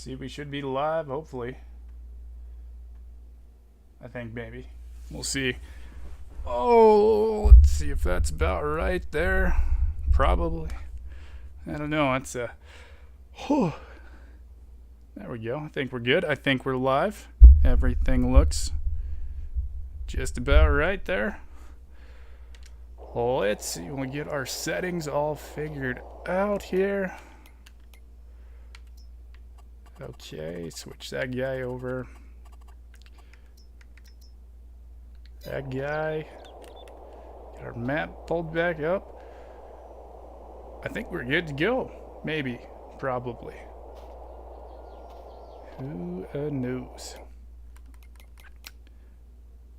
See, we should be live, hopefully. I think maybe. We'll see. Oh, let's see if that's about right there. Probably. I don't know. It's a. Whew. There we go. I think we're good. I think we're live. Everything looks just about right there. Let's see. We'll get our settings all figured out here. Okay, switch that guy over. That guy. Get our map pulled back up. I think we're good to go. Maybe. Probably. Who knows?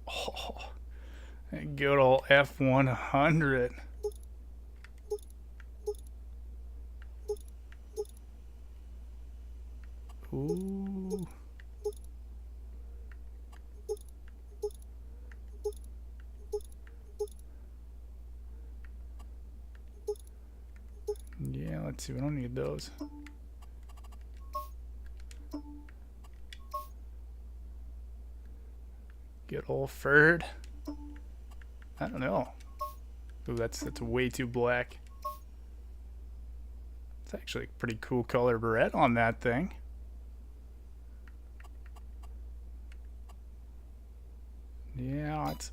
Oh, good old F100. Ooh. Yeah, let's see. We don't need those. Good old Ferd. I don't know. Ooh, that's way too black. It's actually a pretty cool colored red on that thing. Yeah, it's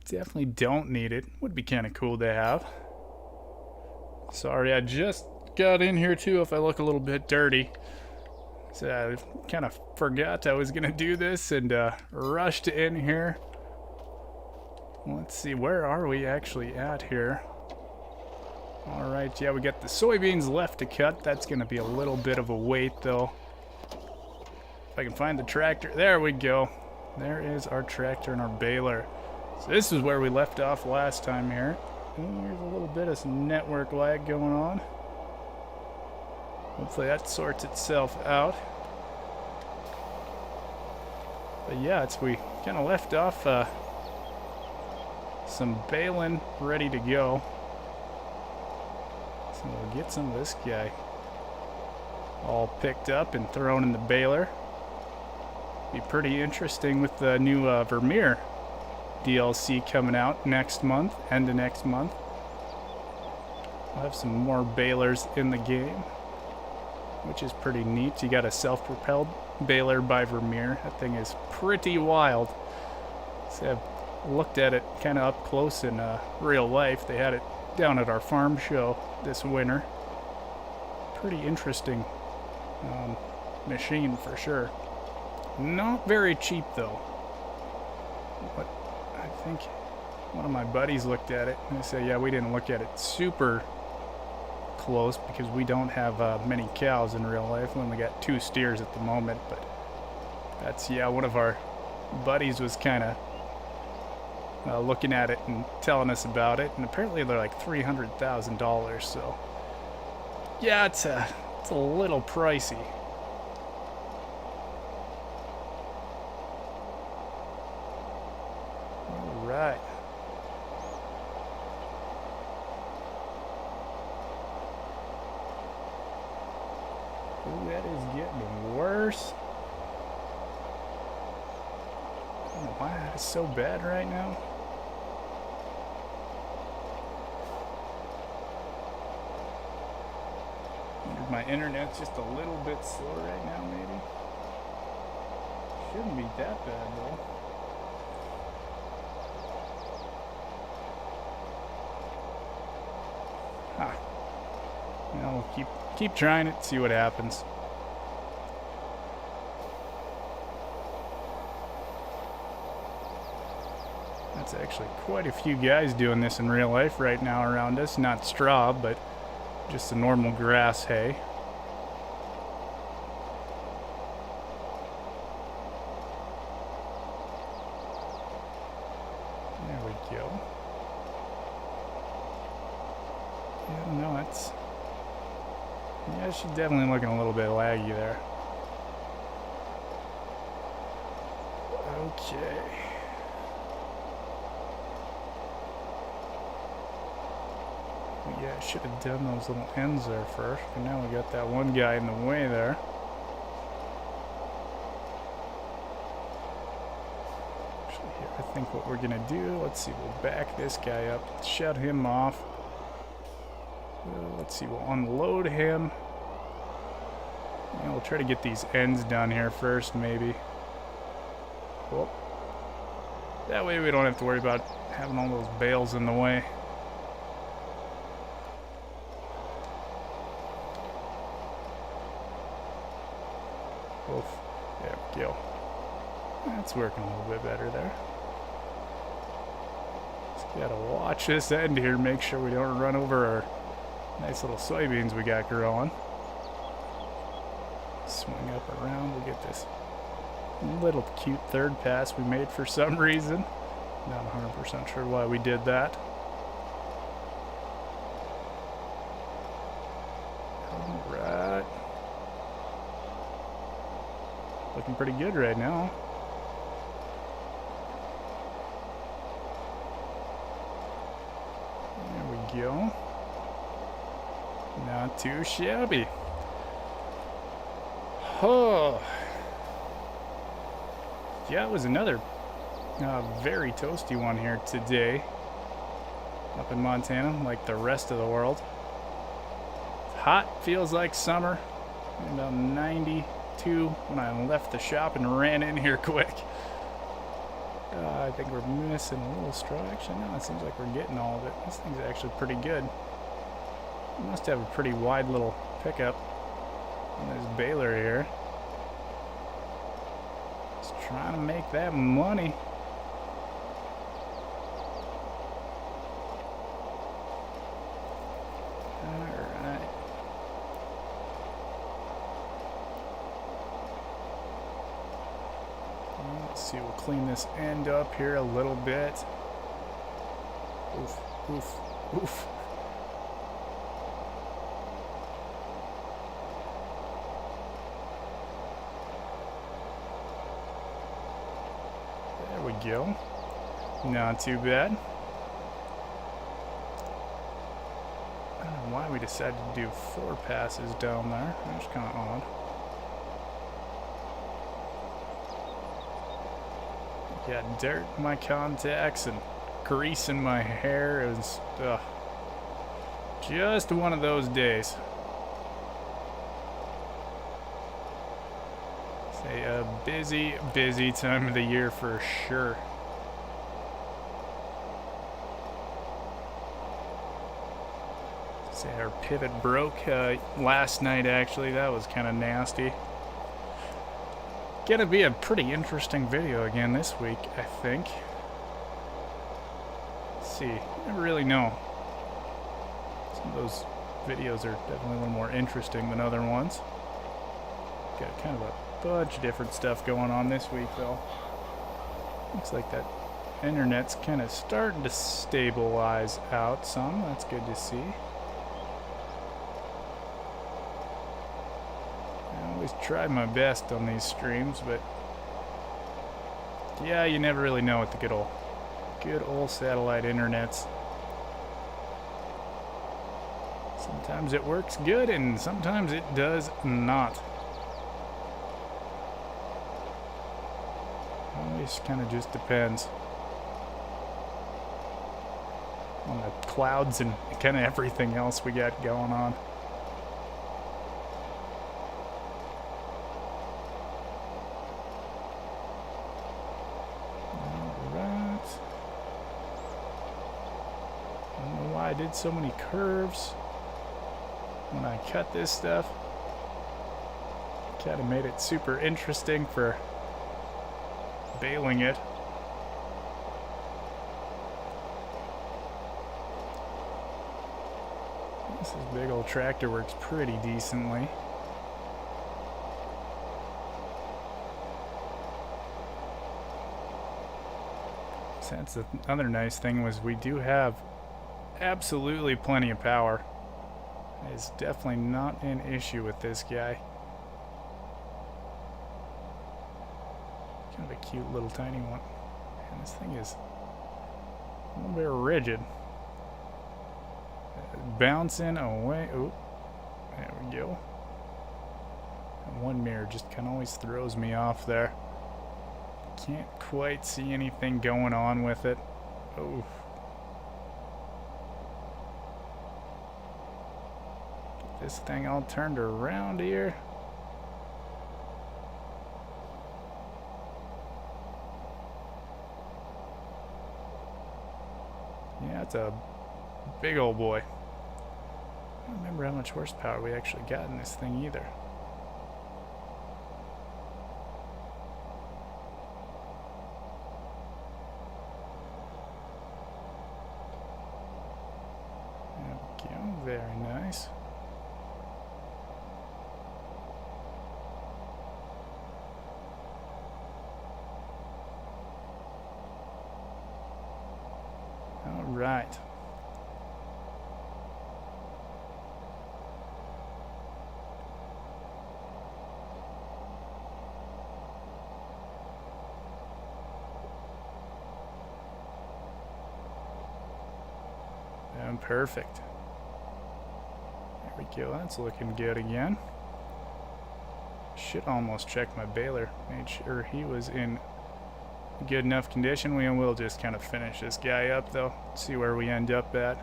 definitely don't need it. Would be kind of cool to have. Sorry, I just got in here too if I look a little bit dirty. So I kind of forgot I was going to do this and rushed in here. Let's see, where are we actually at here? Alright, yeah, we got the soybeans left to cut. That's going to be a little bit of a wait though. If I can find the tractor. There we go. There is our tractor and our baler. So this is where we left off last time here. Ooh, there's a little bit of some network lag going on. Hopefully that sorts itself out. But yeah, we kind of left off some baling ready to go. So we'll get some of this guy all picked up and thrown in the baler. Be pretty interesting with the new Vermeer DLC coming out next month, end of next month. We'll have some more balers in the game, which is pretty neat. You got a self-propelled baler by Vermeer. That thing is pretty wild. So I've looked at it kind of up close in real life. They had it down at our farm show this winter. Pretty interesting machine for sure. Not very cheap though. But I think one of my buddies looked at it and they said, yeah, we didn't look at it super close because we don't have many cows in real life. We only got 2 steers at the moment, but that's, yeah, one of our buddies was kind of looking at it and telling us about it, and apparently they're like $300,000, so yeah, it's a little pricey. All right. Ooh, that is getting worse. I don't know why that is so bad right now. My internet's just a little bit slow right now, maybe. Shouldn't be that bad though. Huh. You know, we'll keep trying it, see what happens. That's actually quite a few guys doing this in real life right now around us. Not straw, but just the normal grass hay. There we go. Yeah, no, it's... Yeah, she's definitely looking a little bit laggy there. Okay. Yeah, I should have done those little ends there first, but now we got that one guy in the way there. I think what we're gonna do, let's see, we'll back this guy up, shut him off. Let's see, we'll unload him. And we'll try to get these ends done here first, maybe. Well, that way we don't have to worry about having all those bales in the way. Oof. There we go. That's working a little bit better there. Just gotta watch this end here, make sure we don't run over our nice little soybeans we got growing. Swing up around, we'll get this little cute third pass we made for some reason. Not 100% sure why we did that. Alright. Looking pretty good right now. There we go. Not too shabby. Oh. Yeah, it was another very toasty one here today. Up in Montana, like the rest of the world. Hot, feels like summer. About 92 when I left the shop and ran in here quick. I think we're missing a little straw. Actually, no, it seems like we're getting all of it. This thing's actually pretty good. We must have a pretty wide little pickup on this baler here. Just trying to make that money. Alright. Let's see, we'll clean this end up here a little bit. Oof, oof, oof. There we go. Not too bad. I don't know why we decided to do 4 passes down there. That's kind of odd. Got dirt in my contacts and grease in my hair. It was just one of those days. Say a busy, busy time of the year for sure. Say our pivot broke last night actually. That was kind of nasty. Gonna be a pretty interesting video again this week, I think. Let's see, I never really know. Some of those videos are definitely a little more interesting than other ones. Got kind of a bunch of different stuff going on this week though. Looks like that internet's kind of starting to stabilize out some. That's good to see. I always try my best on these streams, but yeah, you never really know with the good old satellite internets. Sometimes it works good and sometimes it does not. Always kind of just depends on the clouds and kind of everything else we got going on. I did so many curves when I cut this stuff. Kind of made it super interesting for baling it. This big old tractor works pretty decently. So that's the other nice thing was we do have absolutely plenty of power. It's definitely not an issue with this guy. Kind of a cute little tiny one. And this thing is a little bit rigid. Bouncing away. Oh, there we go. And one mirror just kind of always throws me off there. Can't quite see anything going on with it. Oh. Get this thing all turned around here. Yeah, it's a big old boy. I don't remember how much horsepower we actually got in this thing either. There we go, very nice. All right. And perfect. There we go. That's looking good again. Should almost check my baler. Made sure he was in good enough condition. We will just kind of finish this guy up though. See where we end up at.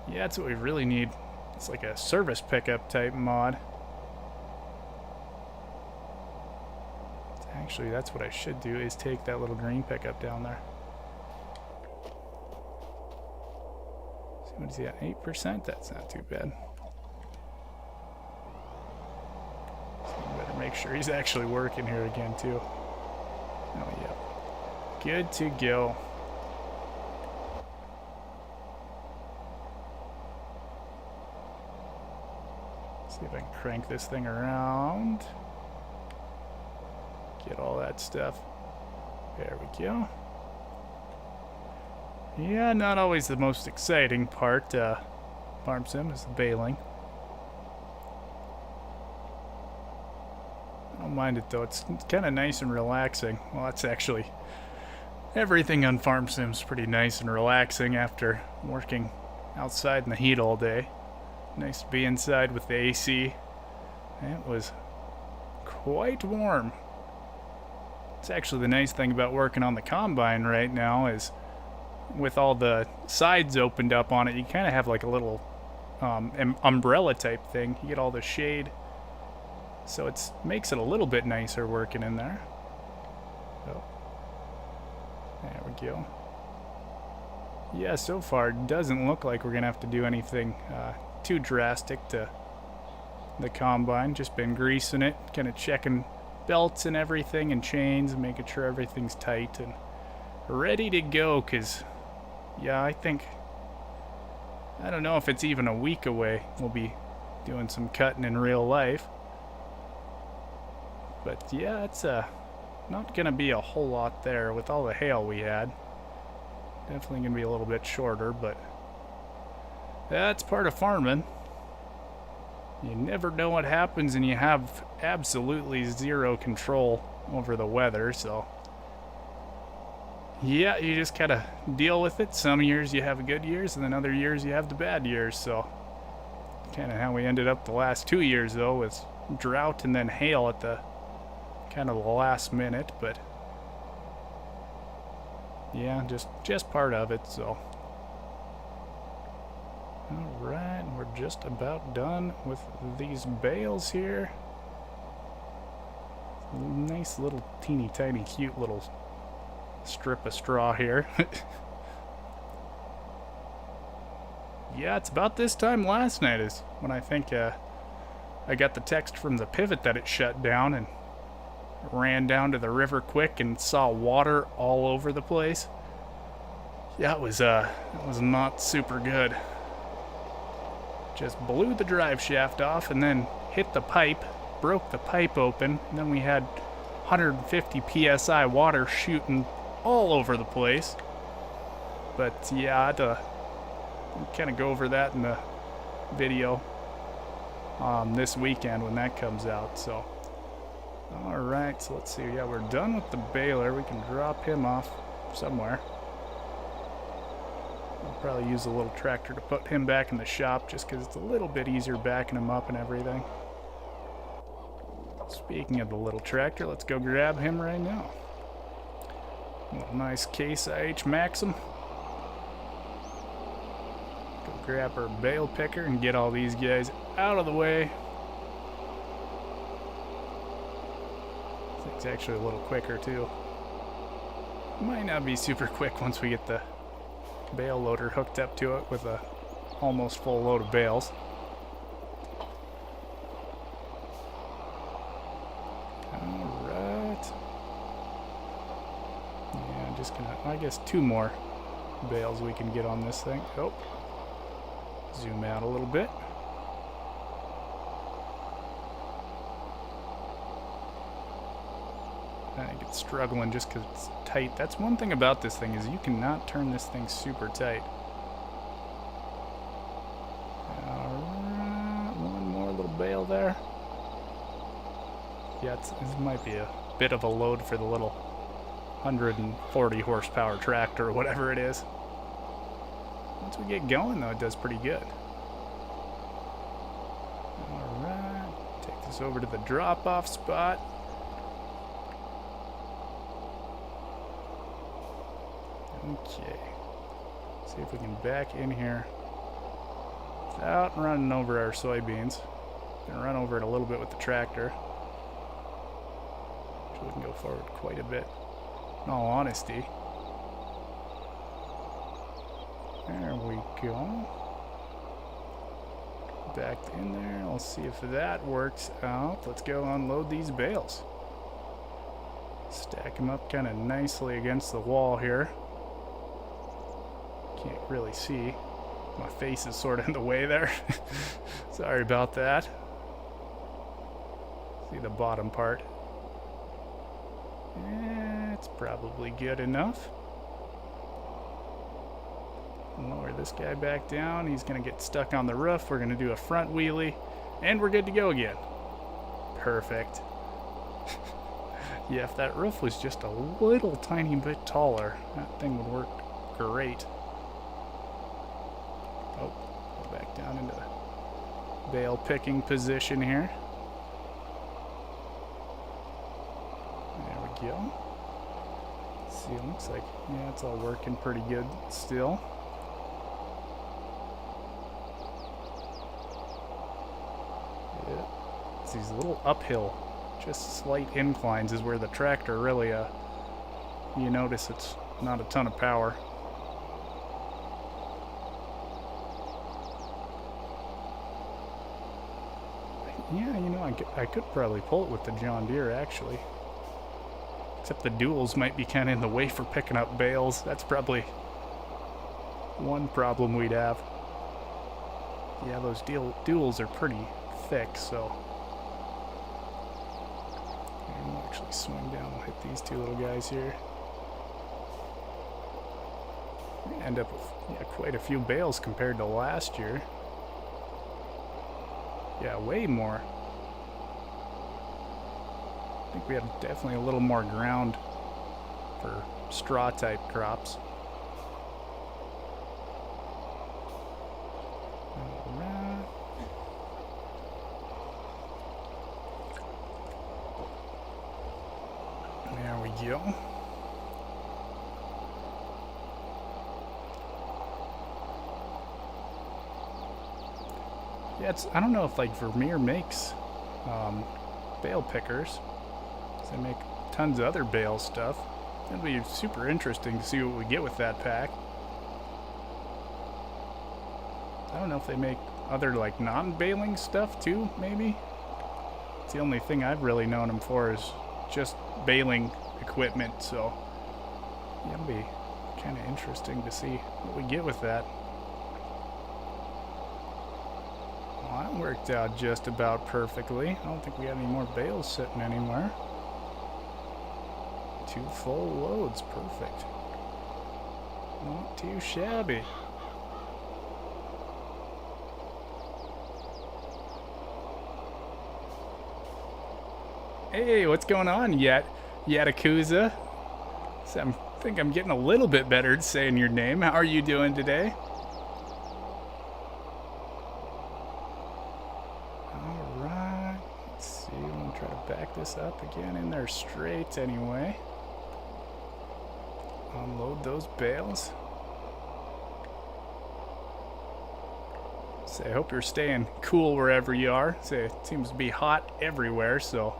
Yeah, that's what we really need. It's like a service pickup type mod. Actually, that's what I should do, is take that little green pickup down there. See, what is he at? 8%? That's not too bad. So I better make sure he's actually working here again too. Oh, yeah. Good to go. See if I can crank this thing around. Get all that stuff. There we go. Yeah, not always the most exciting part. Farm sim is the baling. I don't mind it though. It's kind of nice and relaxing. Well, that's actually everything on farm sim is pretty nice and relaxing after working outside in the heat all day. Nice to be inside with the AC. It was quite warm. It's actually the nice thing about working on the combine right now is with all the sides opened up on it, you kind of have like a little umbrella type thing. You get all the shade, so it makes it a little bit nicer working in there. Oh, there we go. Yeah, so far it doesn't look like we're gonna have to do anything too drastic to the combine. Just been greasing it, kind of checking belts and everything and chains and making sure everything's tight and ready to go, because yeah, I don't know if it's even a week away we'll be doing some cutting in real life. But yeah, it's not gonna be a whole lot there with all the hail we had. Definitely gonna be a little bit shorter, but that's part of farming. You never know what happens, and you have absolutely zero control over the weather, so yeah, you just gotta deal with it. Some years you have good years, and then other years you have the bad years, so kind of how we ended up the last 2 years though, with drought and then hail at the kind of the last minute. But yeah, just part of it. So alright, we're just about done with these bales here. Nice little teeny tiny cute little strip of straw here. Yeah, it's about this time last night is when I think I got the text from the pivot that it shut down, and ran down to the river quick and saw water all over the place. Yeah, it was not super good. Just blew the drive shaft off and then hit the pipe, broke the pipe open, and then we had 150 psi water shooting all over the place. But yeah, I had to kind of go over that in the video this weekend when that comes out. So alright, so let's see. Yeah, we're done with the baler. We can drop him off somewhere. I'll probably use a little tractor to put him back in the shop just because it's a little bit easier backing him up and everything. Speaking of the little tractor, let's go grab him right now. A little nice Case IH Maxim. Go grab our bale picker and get all these guys out of the way. This thing's actually a little quicker too. Might not be super quick once we get the bale loader hooked up to it with a almost full load of bales. Alright. Yeah, just gonna, I guess 2 more bales we can get on this thing. Oh. Zoom out a little bit. I think it's struggling just because it's tight. That's one thing about this thing is you cannot turn this thing super tight. Alright, one more little bale there. Yeah, this might be a bit of a load for the little 140 horsepower tractor or whatever it is. Once we get going though, it does pretty good. Alright, take this over to the drop-off spot. Okay, see if we can back in here without running over our soybeans. Gonna run over it a little bit with the tractor. So we can go forward quite a bit, in all honesty. There we go. Back in there, let's see if that works out. Let's go unload these bales. Stack them up kind of nicely against the wall here. Can't really see. My face is sort of in the way there. Sorry about that. See the bottom part. It's probably good enough. Lower this guy back down. He's going to get stuck on the roof. We're going to do a front wheelie. And we're good to go again. Perfect. Yeah, if that roof was just a little tiny bit taller, that thing would work great. Oh, go back down into the bale picking position here. There we go. Let's see, it looks like, yeah, it's all working pretty good still. Yeah, it's these little uphill, just slight inclines is where the tractor really, you notice it's not a ton of power. Yeah, you know, I could probably pull it with the John Deere, actually. Except the duals might be kind of in the way for picking up bales. That's probably one problem we'd have. Yeah, those duals are pretty thick, so... And we'll actually swing down and hit these 2 little guys here. We end up with, yeah, quite a few bales compared to last year. Yeah, way more. I think we have definitely a little more ground for straw type crops. Alright. There we go. Yeah, I don't know if like Vermeer makes bale pickers. They make tons of other bale stuff. It'd be super interesting to see what we get with that pack. I don't know if they make other like non-baling stuff too, maybe? It's the only thing I've really known them for is just baling equipment, so yeah, it'll be kind of interesting to see what we get with that. Well, that worked out just about perfectly. I don't think we have any more bales sitting anywhere. 2 full loads, perfect. Not too shabby. Hey, what's going on, Yatakuza? So I think I'm getting a little bit better at saying your name. How are you doing today? Alright, let's see, I'm gonna try to back this up again in there straight anyway. Unload those bales. So I hope you're staying cool wherever you are. So it seems to be hot everywhere, so.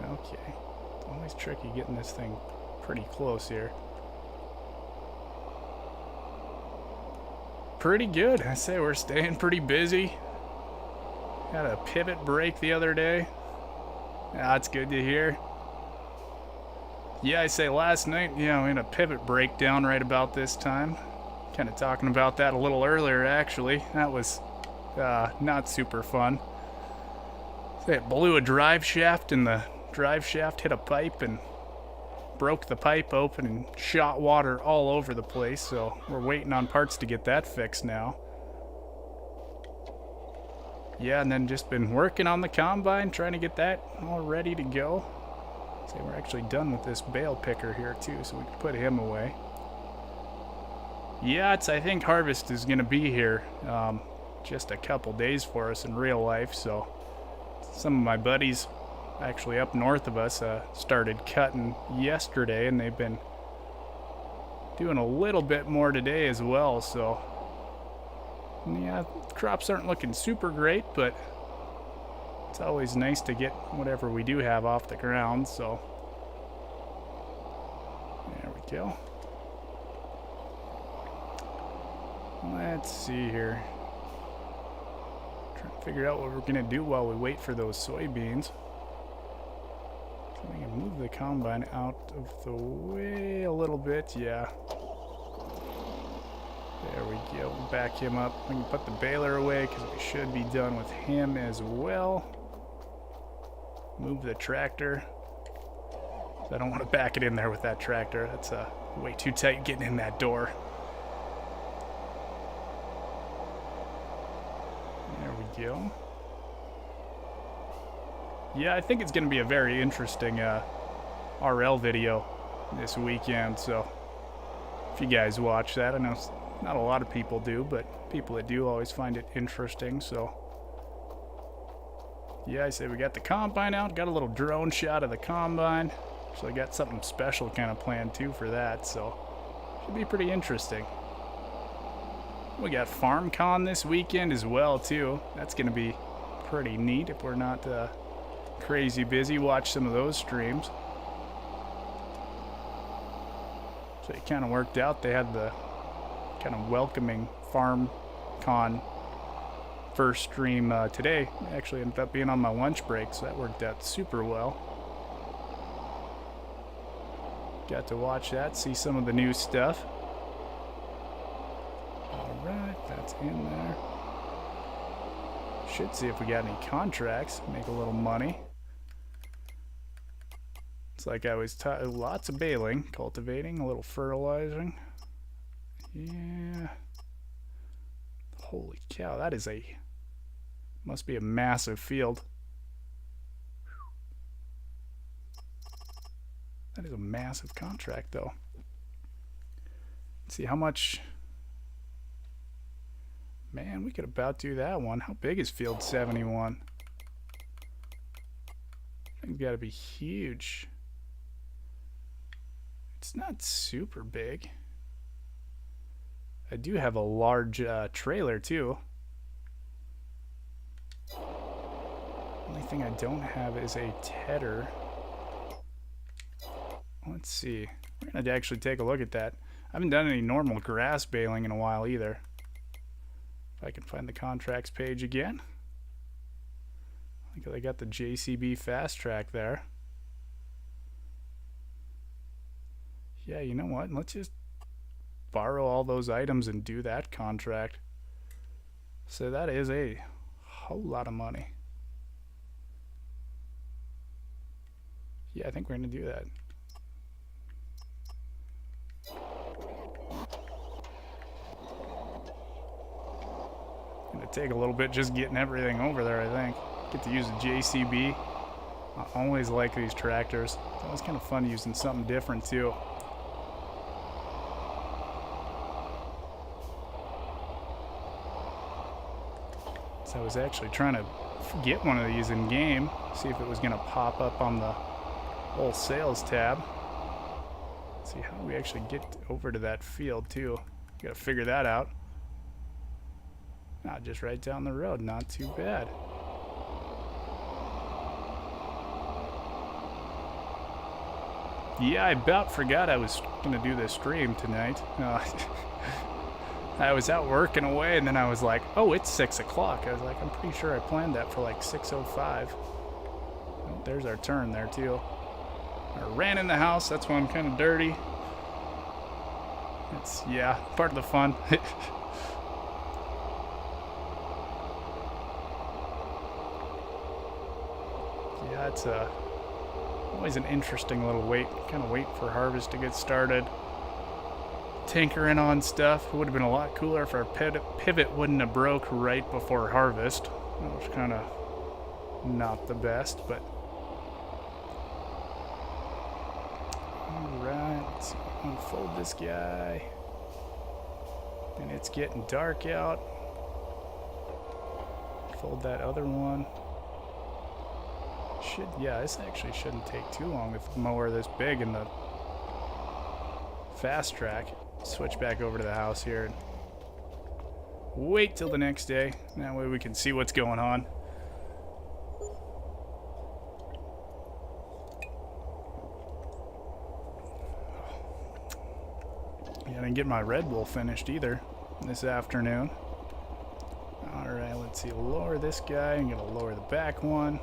Okay. It's always tricky getting this thing pretty close here. Pretty good. I say we're staying pretty busy. Had a pivot break the other day. That's good to hear. Yeah, I say last night, we had a pivot breakdown right about this time. Kind of talking about that a little earlier, actually. That was not super fun. It blew a drive shaft, and the drive shaft hit a pipe and broke the pipe open and shot water all over the place. So we're waiting on parts to get that fixed now. Yeah, and then just been working on the combine, trying to get that all ready to go. So we're actually done with this bale picker here too, so we can put him away. Yeah, I think harvest is going to be here just a couple days for us in real life. So some of my buddies actually up north of us started cutting yesterday, and they've been doing a little bit more today as well. So yeah, crops aren't looking super great, but it's always nice to get whatever we do have off the ground. So there we go. Let's see here. Trying to figure out what we're gonna do while we wait for those soybeans. So we can move the combine out of the way a little bit. Yeah. There we go. Back him up. We can put the baler away because we should be done with him as well. Move the tractor. I don't want to back it in there with that tractor. That's way too tight getting in that door. There we go. Yeah, I think it's going to be a very interesting RL video this weekend. So if you guys watch that, I know not a lot of people do, but people that do always find it interesting. So yeah, I say we got the combine out, got a little drone shot of the combine. So I got something special kind of planned too for that, so should be pretty interesting. We got FarmCon this weekend as well too. That's going to be pretty neat if we're not crazy busy. Watch some of those streams. So it kind of worked out. They had the kind of welcoming FarmCon first stream today. It actually ended up being on my lunch break, so that worked out super well. Got to watch that, see some of the new stuff. Alright, that's in there. Should see if we got any contracts, make a little money. It's like I was taught, lots of baling, cultivating, a little fertilizing. Yeah. Holy cow, that is must be a massive field. That is a massive contract, though. Let's see how much. Man, we could about do that one. How big is field 71? I think it's got to be huge. It's not super big. I do have a large trailer, too. Only thing I don't have is a tedder. Let's see. We're going to actually take a look at that. I haven't done any normal grass baling in a while either. If I can find the contracts page again. I think I got the JCB fast track there. Yeah, you know what? Let's just borrow all those items and do that contract. So that is a whole lot of money. Yeah, I think we're going to do that. Gonna take a little bit just getting everything over there, I think. Get to use a JCB. I always like these tractors. It's always kind of fun using something different too. So I was actually trying to get one of these in game, see if it was going to pop up on the whole sales tab. See how we actually get over to that field too. Got to figure that out. Not just right down the road, not too bad. Yeah, I about forgot I was going to do this stream tonight. I was out working away, and then I was like, oh, it's 6 o'clock. I was like, I'm pretty sure I planned that for like 6:05. Oh, there's our turn there, too. I ran in the house. That's why I'm kind of dirty. It's, yeah, part of the fun. Yeah, it's always an interesting little wait. Kind of wait for harvest to get started. Tinkering on stuff. It would have been a lot cooler if our pivot wouldn't have broke right before harvest. That was kind of not the best, but alright, let's see. Unfold this guy. And it's getting dark out. Fold that other one. Yeah, this actually shouldn't take too long with a mower this big and the fast track. Switch back over to the house here and wait till the next day. That way we can see what's going on. Yeah, I didn't get my Red Bull finished either this afternoon. Alright, let's see. Lower this guy. I'm going to lower the back one.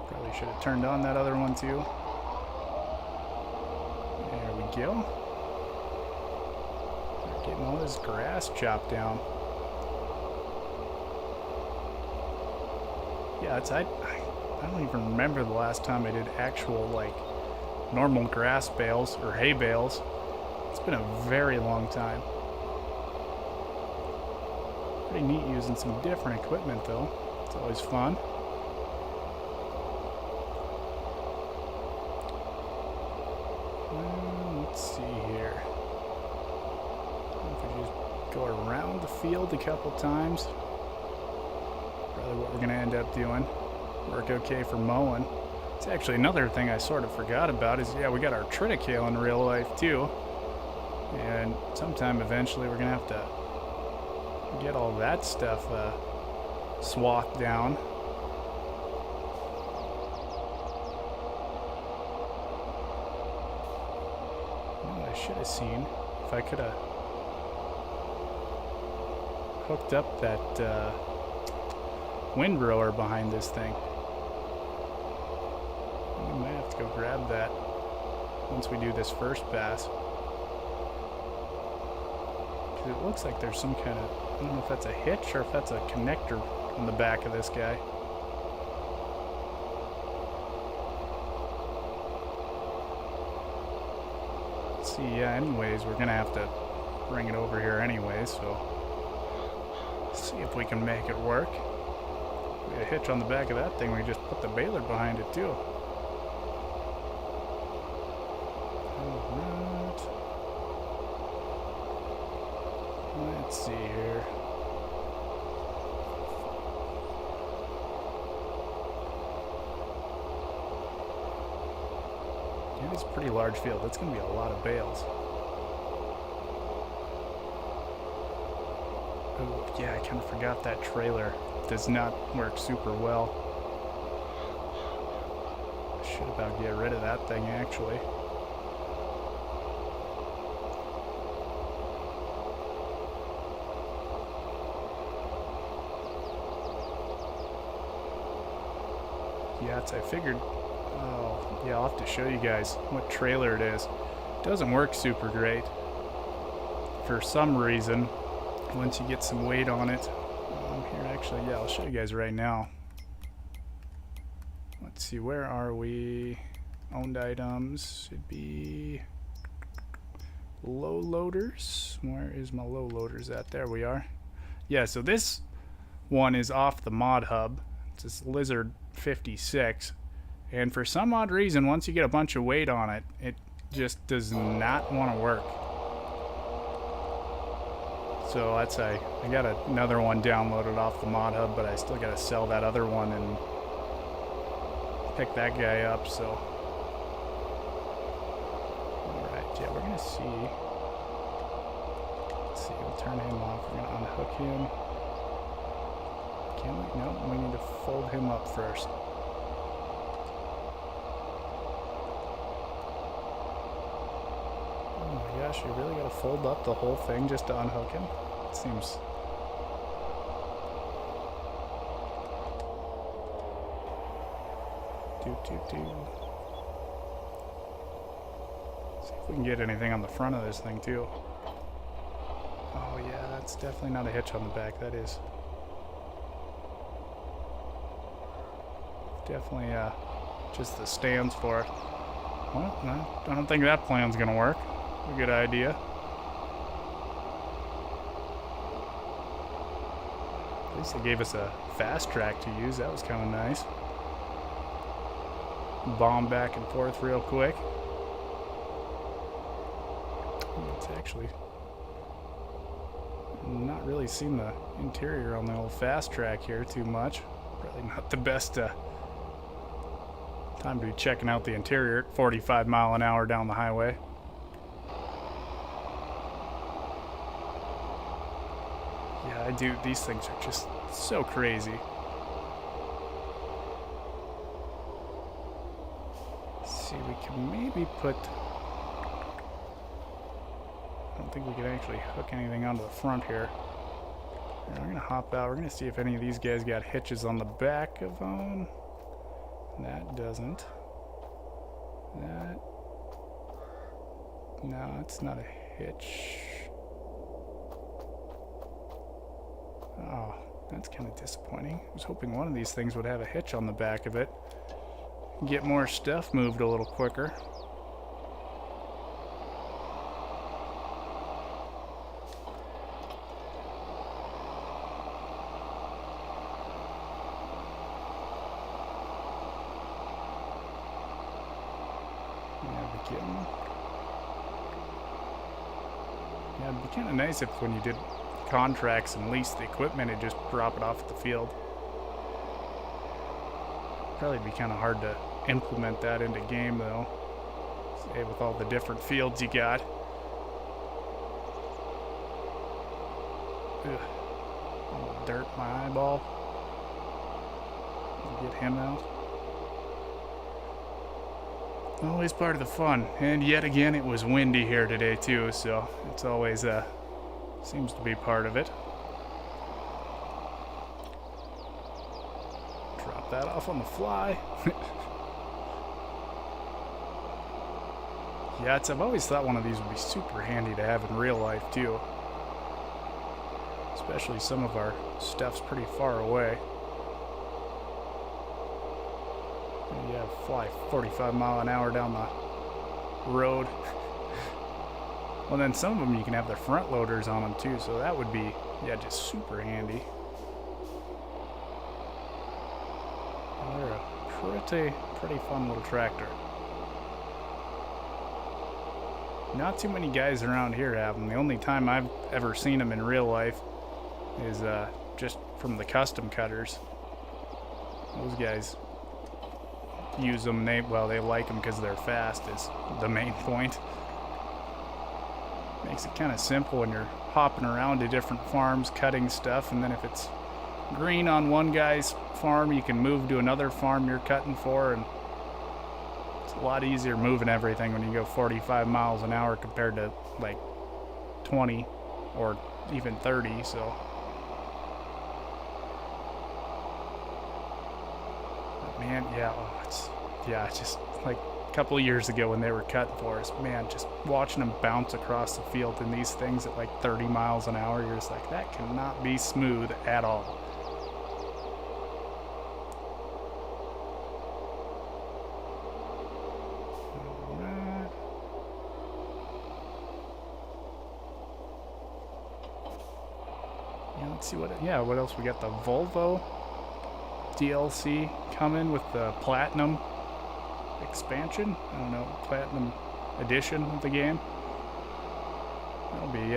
Probably should have turned on that other one too. There we go. Start getting all this grass chopped down. Yeah, I don't even remember the last time I did actual like normal grass bales or hay bales. It's been a very long time. Pretty neat using some different equipment though. It's always fun. Let's see here. If we just go around the field a couple times, probably what we're going to end up doing. Work okay for mowing. It's actually another thing I sort of forgot about is, yeah, we got our triticale in real life too. And sometime eventually we're going to have to get all that stuff swathed down. Should have seen if I could have hooked up that windrower behind this thing. We might have to go grab that once we do this first pass. Because it looks like there's some kind of, I don't know if that's a hitch or if that's a connector on the back of this guy. Yeah, anyways, we're gonna have to bring it over here anyways, so see if we can make it work. We had a hitch on the back of that thing, we just put the baler behind it too. Alright. Let's see here. It's a pretty large field. That's going to be a lot of bales. Oh, yeah, I kind of forgot that trailer does not work super well. I should about get rid of that thing, actually. Yeah, I figured... Oh, yeah, I'll have to show you guys what trailer it is. It doesn't work super great. For some reason, once you get some weight on it. Here, actually, yeah, I'll show you guys right now. Let's see, where are we? Owned items should be low loaders. Where is my low loaders at? There we are. Yeah, so this one is off the mod hub. It's this Lizard 56. And for some odd reason, once you get a bunch of weight on it, it just does not want to work. So that's I got another one downloaded off the mod hub, but I still got to sell that other one and pick that guy up. So, all right, yeah, we're gonna see. Let's see, we'll turn him off. We're gonna unhook him. Can we? No, we need to fold him up first. Oh my gosh, you really gotta fold up the whole thing just to unhook him? It seems... See if we can get anything on the front of this thing too. Oh yeah, that's definitely not a hitch on the back, that is. Definitely just the stands for it. Well, no, I don't think that plan's gonna work. A good idea. At least they gave us a fast track to use. That was kind of nice. Bomb back and forth real quick. It's actually not really seen the interior on the old fast track here too much. Probably not the best time to be checking out the interior at 45 mile an hour down the highway. Yeah, I do. These things are just so crazy. Let's see, we can maybe put... I don't think we can actually hook anything onto the front here. We're going to hop out. We're going to see if any of these guys got hitches on the back of them. That doesn't. That... No, it's not a hitch. Oh, that's kind of disappointing. I was hoping one of these things would have a hitch on the back of it. Get more stuff moved a little quicker. Yeah, it'd be kind of nice if when you did contracts and lease the equipment, it'd just drop it off at the field. Probably be kind of hard to implement that into game though. Say with all the different fields you got. Ugh. All the dirt in my eyeball. Get him out. Always part of the fun. And yet again, it was windy here today too, so it's always seems to be part of it. Drop that off on the fly. Yeah, I've always thought one of these would be super handy to have in real life too. Especially some of our stuff's pretty far away. Yeah, fly 45 mile an hour down the road. Well, then some of them you can have their front loaders on them too, so that would be, yeah, just super handy. They're a pretty fun little tractor. Not too many guys around here have them. The only time I've ever seen them in real life is just from the custom cutters. Those guys use them. They like them because they're fast is the main point. Makes it kind of simple when you're hopping around to different farms cutting stuff, and then if it's green on one guy's farm, you can move to another farm you're cutting for, and it's a lot easier moving everything when you go 45 miles an hour compared to like 20 or even 30. So man, yeah, just like a couple of years ago when they were cutting for us, man, just watching them bounce across the field in these things at like 30 miles an hour, you're just like, that cannot be smooth at all. All right. Yeah, let's see what else we got. The Volvo DLC coming with the Platinum expansion. I don't know, Platinum edition of the game. That'll be,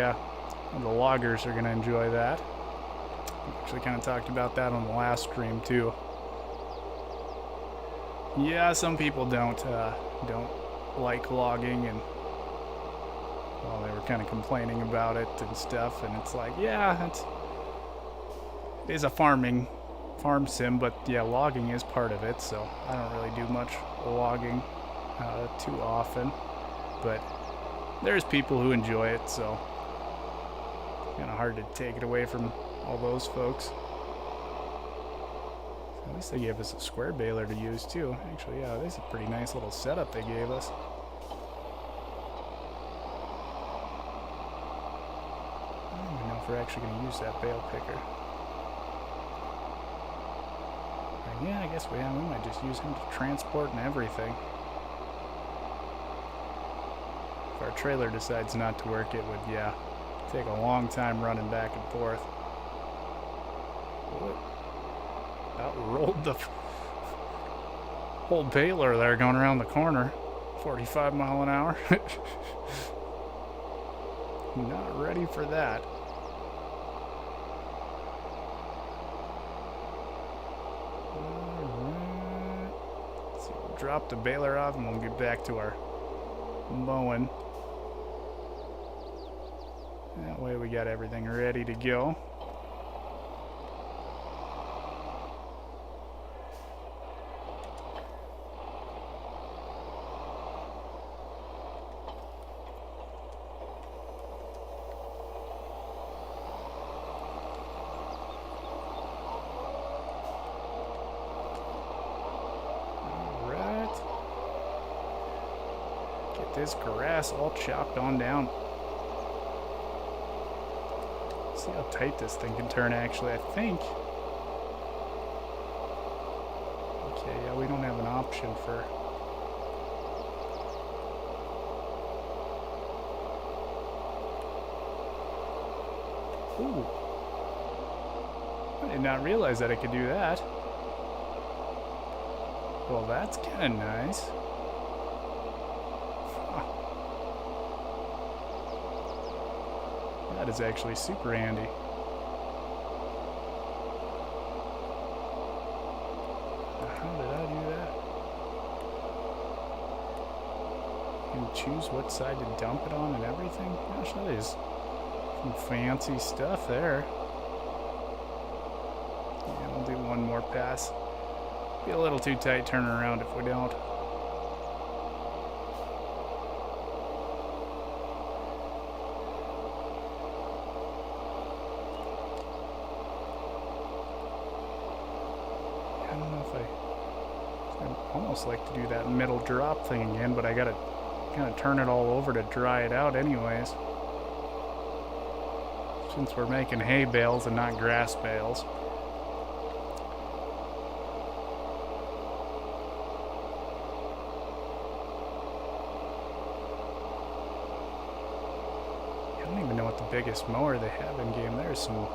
The loggers are going to enjoy that. We actually kind of talked about that on the last stream too. Yeah, some people don't like logging, and well, they were kind of complaining about it and stuff, and it's like, yeah, it is a farm sim, but yeah, logging is part of it, so I don't really do much logging too often, but there's people who enjoy it, so kind of hard to take it away from all those folks. At least they gave us a square baler to use too. Actually, yeah, this is a pretty nice little setup they gave us. I don't even know if we're actually going to use that bale picker. Yeah, I guess we might just use him to transport and everything. If our trailer decides not to work, it would, yeah, take a long time running back and forth. What? Outrolled the whole baler there going around the corner. 45 mile an hour. Not ready for that. Alright. So we'll drop the baler off and we'll get back to our mowing. That way we got everything ready to go. This grass all chopped on down. See how tight this thing can turn, actually, I think. Okay, yeah, we don't have an option for... Ooh. I did not realize that I could do that. Well, that's kind of nice. That is actually super handy. How did I do that? You can choose what side to dump it on and everything? Gosh, that is some fancy stuff there. Yeah, we'll do one more pass. Be a little too tight turning around if we don't. Almost like to do that middle drop thing again, but I gotta kind of turn it all over to dry it out anyways, since we're making hay bales and not grass bales. I don't even know what the biggest mower they have in game. There's some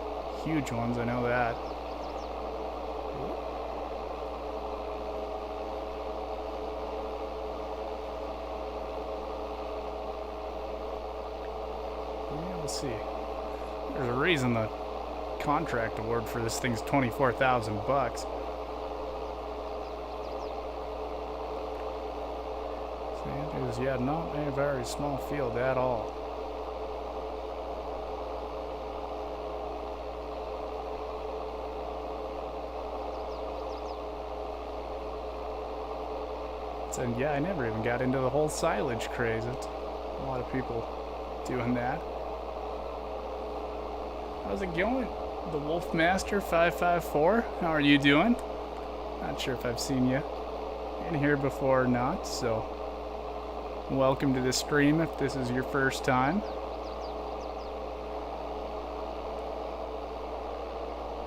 huge ones, I know that. We'll see. There's a reason the contract award for this thing's $24,000. See, it is, yeah, not a very small field at all. And yeah, I never even got into the whole silage craze. It's a lot of people doing that. How's it going? The Wolfmaster 554. How are you doing? Not sure if I've seen you in here before or not, so welcome to the stream if this is your first time.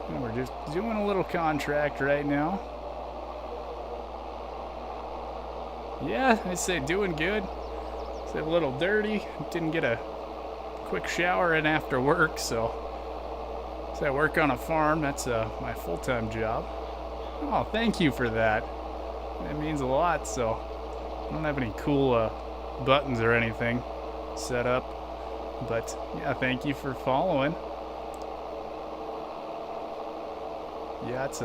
And we're just doing a little contract right now. Yeah, I say doing good. It's a little dirty. Didn't get a quick shower in after work, so I work on a farm. That's my full-time job. Oh, thank you for that. That means a lot. So I don't have any cool buttons or anything set up. But yeah, thank you for following. Yeah, it's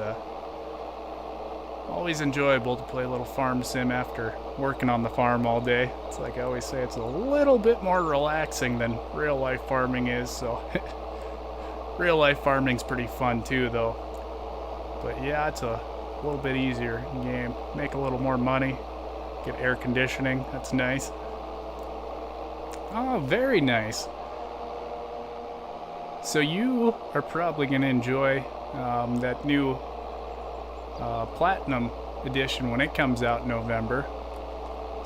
always enjoyable to play a little farm sim after working on the farm all day. It's like I always say, it's a little bit more relaxing than real life farming is, so real life farming's pretty fun too though. But yeah, it's a little bit easier in game. Make a little more money, get air conditioning, that's nice. Oh, very nice. So you are probably going to enjoy that new Platinum edition when it comes out in November.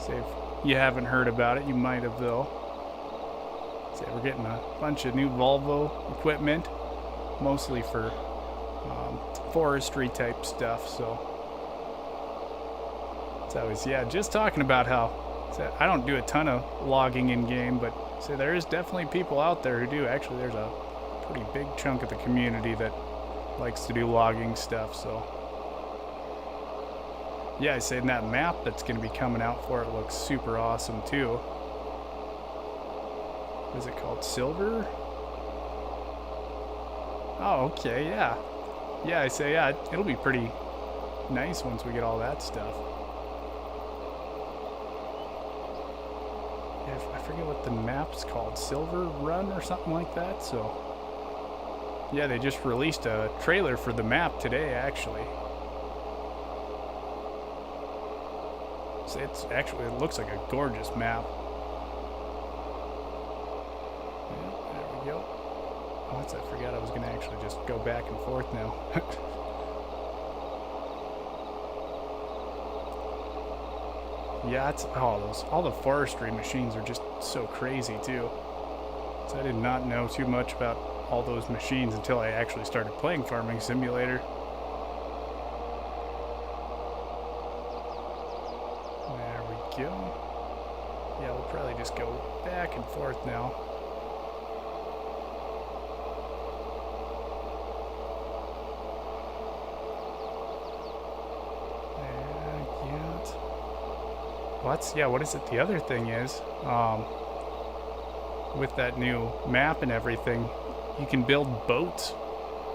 So if you haven't heard about it, you might have though. So we're getting a bunch of new Volvo equipment, mostly for forestry type stuff. So it's always, yeah, just talking about how I don't do a ton of logging in game, but so there is definitely people out there who do. Actually, there's a pretty big chunk of the community that likes to do logging stuff. So yeah, I say that map that's going to be coming out for it looks super awesome too. What is it called? Silver? Oh, okay, yeah. Yeah, I say, yeah, it'll be pretty nice once we get all that stuff. Yeah, I forget what the map's called. Silver Run or something like that, so... Yeah, they just released a trailer for the map today, actually. So it's actually, it looks like a gorgeous map. Yeah, there we go. Oh, I forgot I was going to actually just go back and forth now. Yeah, it's, oh, all the forestry machines are just so crazy too. So I did not know too much about all those machines until I actually started playing Farming Simulator. There we go. Yeah, we'll probably just go back and forth now. What is it? The other thing is, with that new map and everything, you can build boats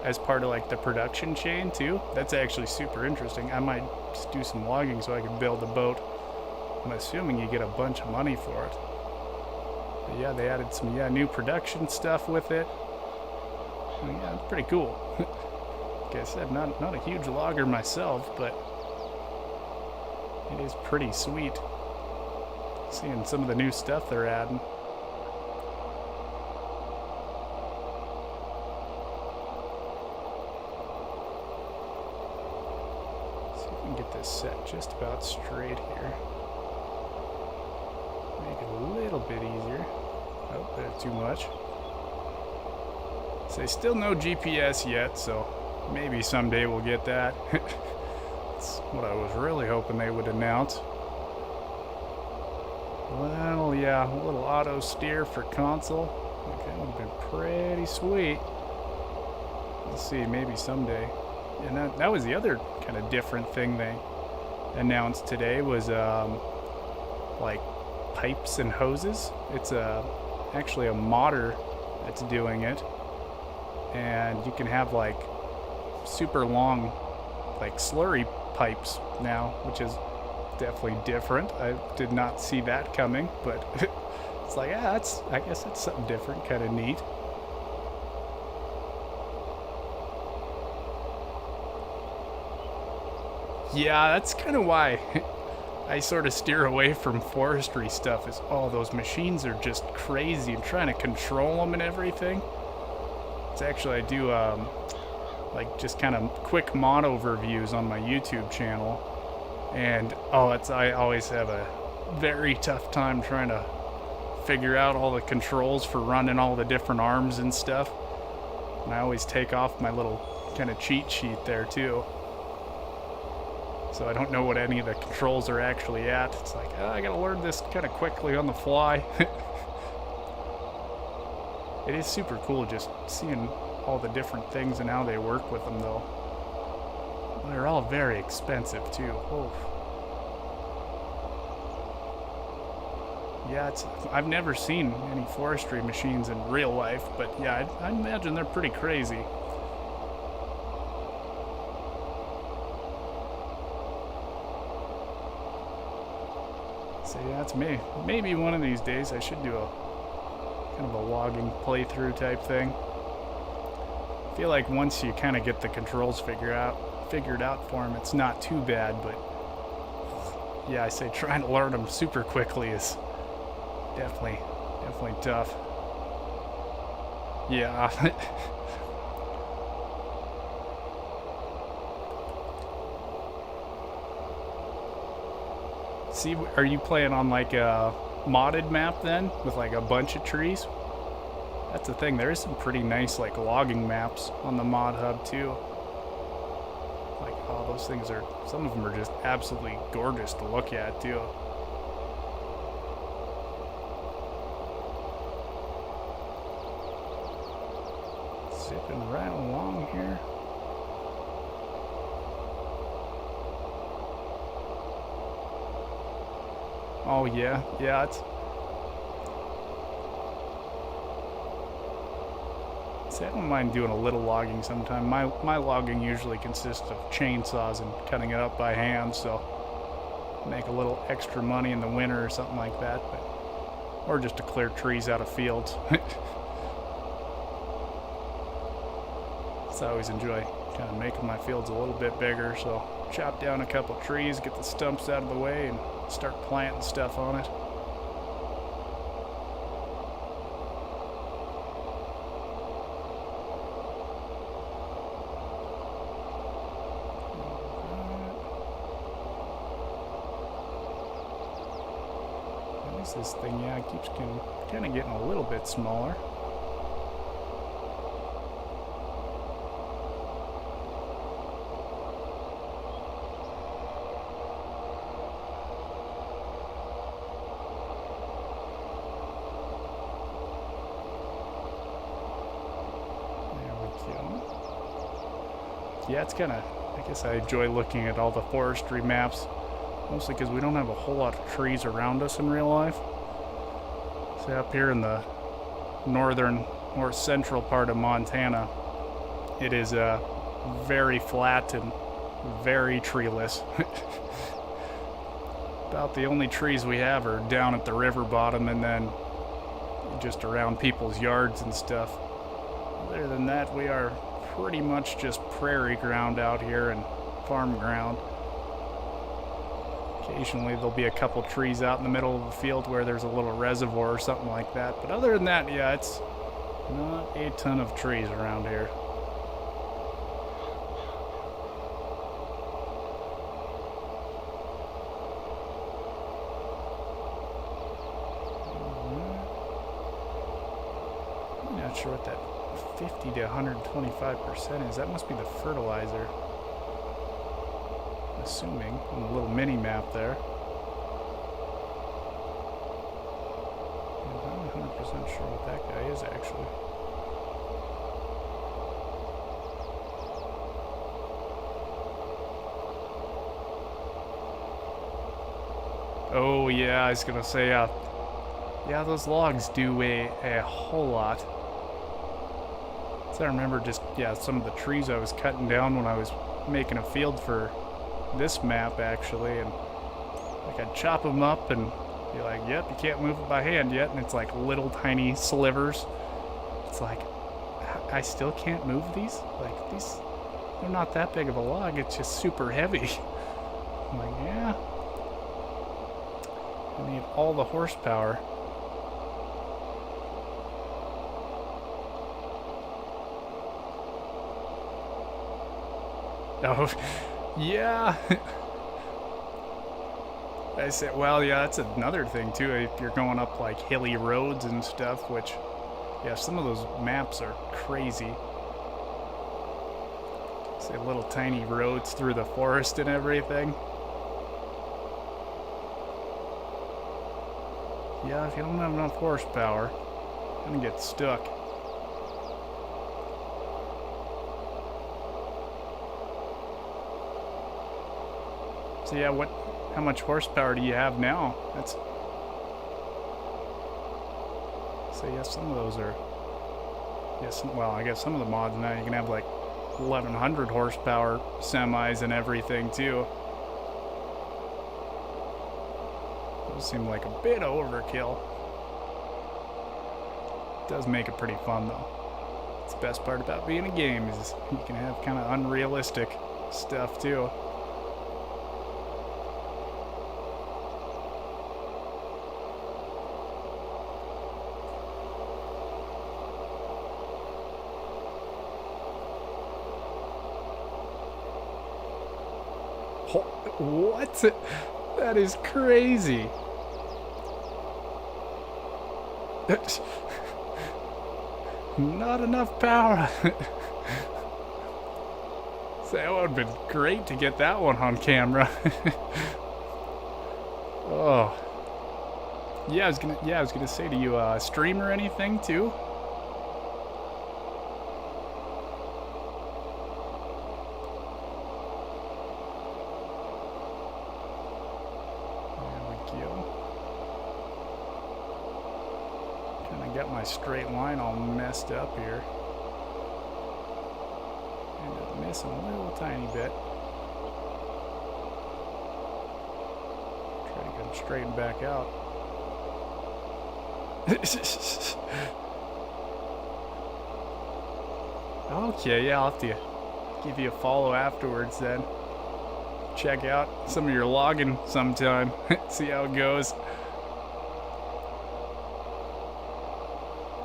as part of like the production chain too. That's actually super interesting. I might just do some logging so I can build a boat. I'm assuming you get a bunch of money for it. But yeah, they added some new production stuff with it. And yeah, it's pretty cool. Like I said, not a huge logger myself, but it is pretty sweet. Seeing some of the new stuff they're adding. See if we can get this set just about straight here. Make it a little bit easier. Oh, that's too much. So still no GPS yet, so maybe someday we'll get that. That's what I was really hoping they would announce. Well, yeah, a little auto steer for console. Okay, that would have been pretty sweet. Let's see, maybe someday. And that was the other kind of different thing they announced today was like pipes and hoses. It's actually a modder that's doing it. And you can have like super long like slurry pipes now, which is definitely different. I did not see that coming, but it's like, yeah, I guess that's something different, kind of neat. Yeah, that's kind of why I sort of steer away from forestry stuff, is all those machines are just crazy and trying to control them and everything. It's actually, I do like just kind of quick mod overviews on my YouTube channel. And I always have a very tough time trying to figure out all the controls for running all the different arms and stuff. And I always take off my little kind of cheat sheet there too. So I don't know what any of the controls are actually at. It's like, I gotta learn this kind of quickly on the fly. It is super cool just seeing all the different things and how they work with them though. They're all very expensive too. Oof. Yeah, I've never seen any forestry machines in real life, but yeah, I imagine they're pretty crazy. So yeah, it's me. Maybe one of these days I should do a kind of a logging playthrough type thing. I feel like once you kind of get the controls figured out for them, it's not too bad, but yeah, I say trying to learn them super quickly is definitely tough. Yeah. See, are you playing on like a modded map then with like a bunch of trees? That's the thing. There is some pretty nice like logging maps on the mod hub too. Like, oh, those things are. Some of them are just absolutely gorgeous to look at too. Zipping right along here. Oh yeah, yeah. See, I don't mind doing a little logging sometime. My logging usually consists of chainsaws and cutting it up by hand, so make a little extra money in the winter or something like that, but or just to clear trees out of fields. So I always enjoy kind of making my fields a little bit bigger, so chop down a couple trees, get the stumps out of the way, and start planting stuff on it. What is this thing? Yeah, it keeps kind of getting a little bit smaller. Yeah, it's kind of, I guess I enjoy looking at all the forestry maps, mostly because we don't have a whole lot of trees around us in real life. So up here in the northern or central part of Montana, it is very flat and very treeless. About the only trees we have are down at the river bottom and then just around people's yards and stuff. Other than that, we are pretty much just prairie ground out here and farm ground. Occasionally there'll be a couple trees out in the middle of the field where there's a little reservoir or something like that. But other than that, yeah, it's not a ton of trees around here. I'm not sure what that 50 to 125% is. That must be the fertilizer. Assuming on the little mini map there. I'm not 100% sure what that guy is actually. Oh yeah, I was gonna say yeah, those logs do weigh a whole lot. So I remember just some of the trees I was cutting down when I was making a field for this map actually, and like I'd chop them up and be like, yep, you can't move it by hand yet, and it's like little tiny slivers. It's like, I still can't move these? Like, these, they're not that big of a log, it's just super heavy. I'm like, yeah, I need all the horsepower. Oh, yeah. I said, well, yeah, that's another thing too. If you're going up like hilly roads and stuff, which, yeah, some of those maps are crazy. Say little tiny roads through the forest and everything. Yeah, if you don't have enough horsepower, you're gonna get stuck. So yeah, how much horsepower do you have now? So yeah, some of those are. Yes, well, I guess some of the mods now you can have like 1100 horsepower semis and everything too. Those seem like a bit overkill. It does make it pretty fun though. It's the best part about being a game is you can have kind of unrealistic stuff too. What? That is crazy. Not enough power. So that would have been great to get that one on camera. Oh. Yeah, I was gonna say, do you stream or anything too? Got my straight line all messed up here. Ended up missing a little tiny bit. Try to get them straightened back out. Okay, yeah, I'll have to give you a follow afterwards then. Check out some of your logging sometime. See how it goes.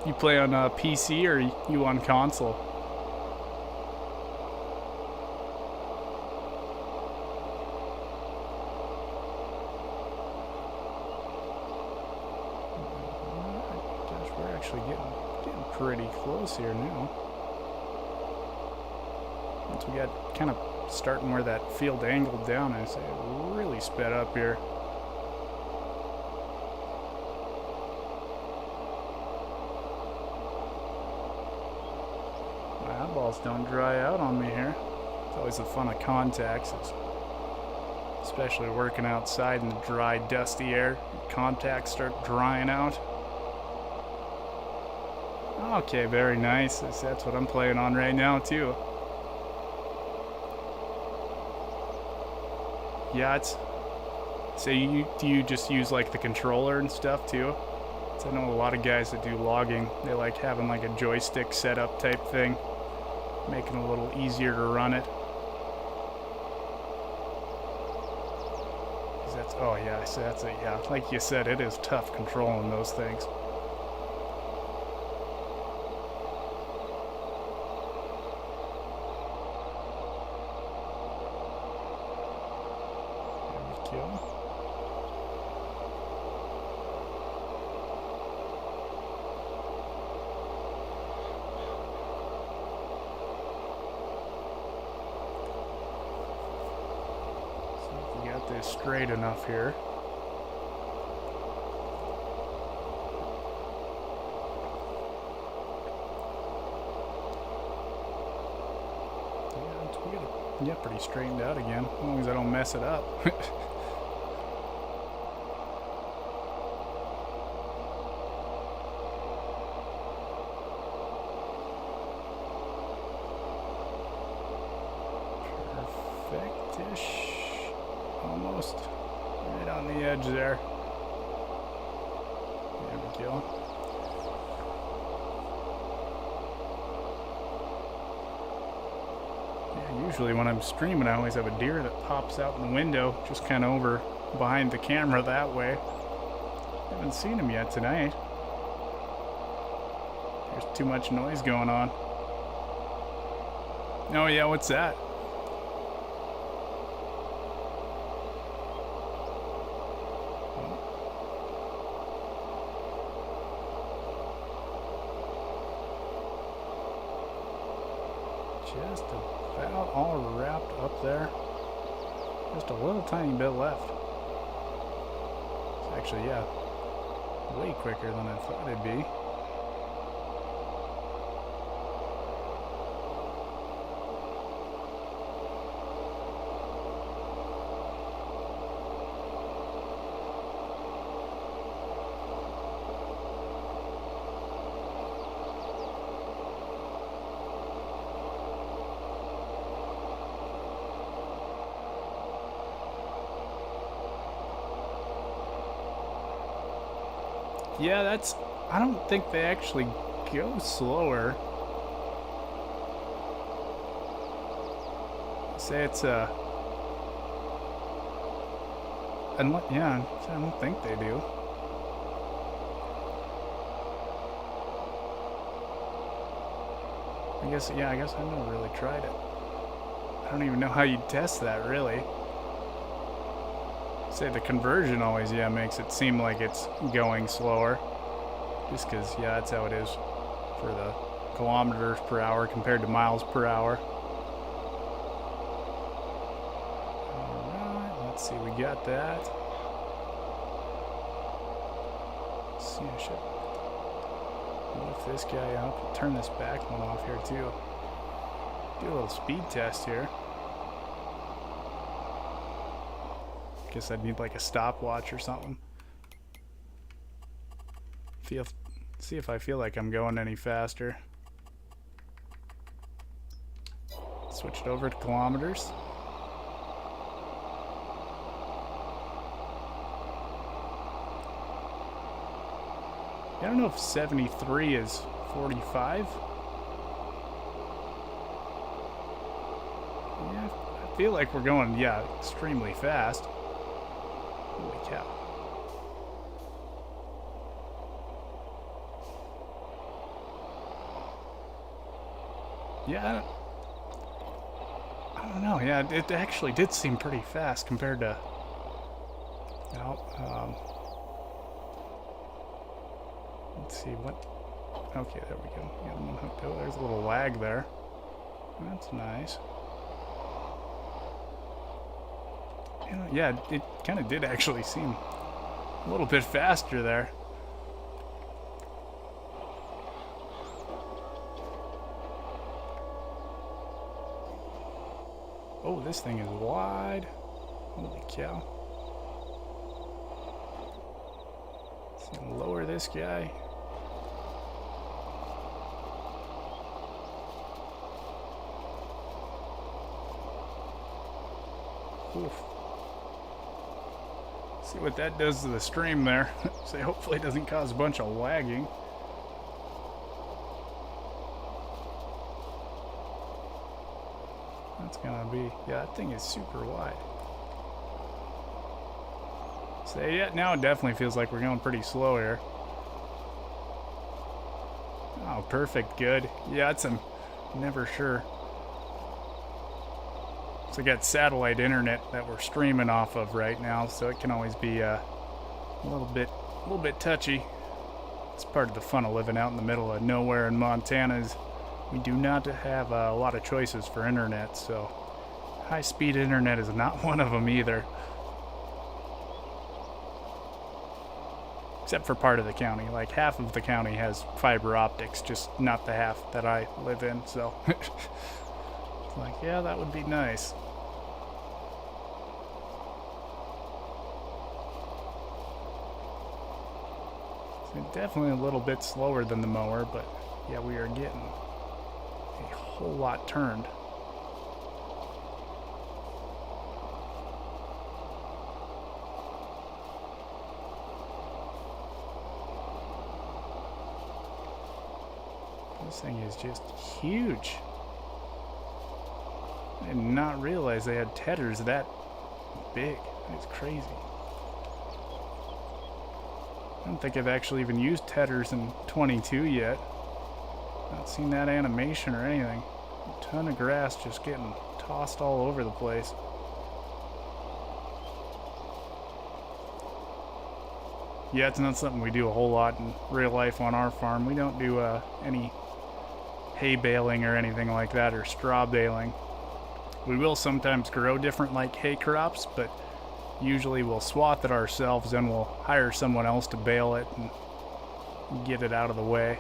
You play on PC or you on console? Gosh, we're actually getting pretty close here now. Once we got kind of starting where that field angled down, I say it really sped up here. Eyeballs don't dry out on me here. It's always the fun of contacts, especially working outside in the dry, dusty air. Contacts start drying out. Okay, very nice. That's what I'm playing on right now too. Yeah, it's. So do you just use like the controller and stuff too? So I know a lot of guys that do logging, they like having like a joystick setup type thing, making it a little easier to run it. That's, oh yeah, so that's it. Yeah, like you said, it is tough controlling those things. There we go. This straight enough here. Yeah, pretty straightened out again, as long as I don't mess it up. Perfect-ish. Almost right on the edge there. There we go. Yeah, usually when I'm streaming, I always have a deer that pops out in the window, just kind of over behind the camera that way. Haven't seen him yet tonight. There's too much noise going on. Oh yeah, what's that? Just about all wrapped up there. Just a little tiny bit left. It's actually, yeah, way quicker than I thought it'd be. Yeah, that's... I don't think they actually go slower. Say it's a... Unless, yeah, I don't think they do. I guess I never really tried it. I don't even know how you test that, really. Say the conversion always, makes it seem like it's going slower. Just because, that's how it is for the kilometers per hour compared to miles per hour. Alright, let's see, we got that. Let's see, I should lift this guy up. Turn this back one off here, too. Do a little speed test here. Guess I'd need like a stopwatch or something. See if I feel like I'm going any faster. Switched over to kilometers. I don't know if 73 is 45. Yeah, I feel like we're going, extremely fast. Holy cow. Yeah, I don't know. Yeah, it actually did seem pretty fast compared to... let's see, what... Okay, there we go. Yeah, the one hooked out. There's a little lag there. That's nice. Yeah, it kind of did actually seem a little bit faster there. Oh, this thing is wide. Holy cow. Let's lower this guy. Oof. See what that does to the stream there. So hopefully it doesn't cause a bunch of lagging. That's gonna be... Yeah, that thing is super wide. So yeah, now it definitely feels like we're going pretty slow here. Oh, perfect, good. Yeah, I'm never sure. So I got satellite internet that we're streaming off of right now, so it can always be a little bit touchy. It's part of the fun of living out in the middle of nowhere in Montana is we do not have a lot of choices for internet, so high-speed internet is not one of them either. Except for part of the county. Like half of the county has fiber optics, just not the half that I live in, so it's like, yeah, that would be nice. Definitely a little bit slower than the mower, but yeah, we are getting a whole lot turned. This thing is just huge. I did not realize they had tethers that big. It's crazy. I don't think I've actually even used tethers in 22 yet. Not seen that animation or anything. A ton of grass just getting tossed all over the place. Yeah, it's not something we do a whole lot in real life on our farm. We don't do any hay baling or anything like that, or straw baling. We will sometimes grow different like hay crops, but usually we'll swath it ourselves and we'll hire someone else to bale it and get it out of the way.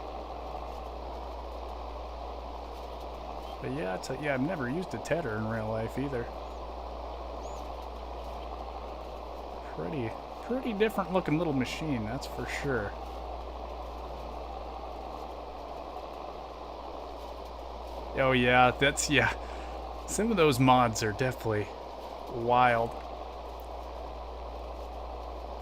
But yeah, I've never used a tedder in real life either. Pretty different looking little machine, that's for sure. Oh yeah, some of those mods are definitely wild.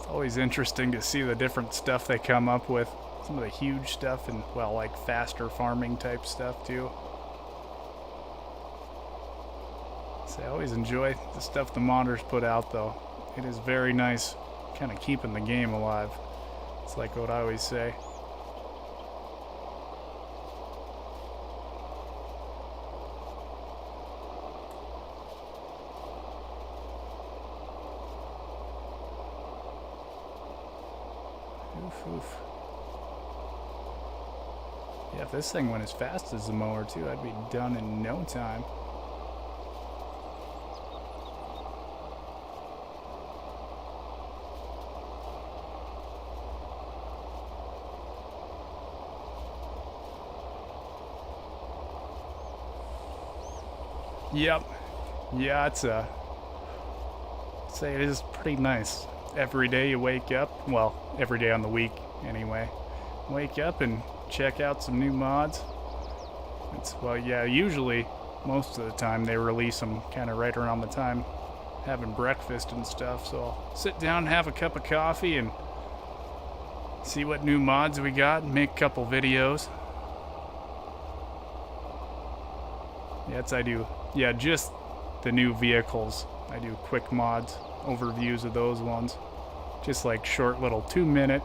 It's always interesting to see the different stuff they come up with. Some of the huge stuff and, well, like faster farming type stuff too. So I always enjoy the stuff the modders put out though. It is very nice, kind of keeping the game alive. It's like what I always say. Oof, oof. Yeah, if this thing went as fast as the mower too, I'd be done in no time. Yep. Yeah, it's say it is pretty nice. Every day you wake up, well, every day on the week anyway. Wake up and check out some new mods. It's, well, yeah, usually most of the time they release them kind of right around the time having breakfast and stuff. So I'll sit down and have a cup of coffee and see what new mods we got and make a couple videos. Yes, I do. Yeah, just the new vehicles. I do quick mods, overviews of those ones. Just like short little 2-minute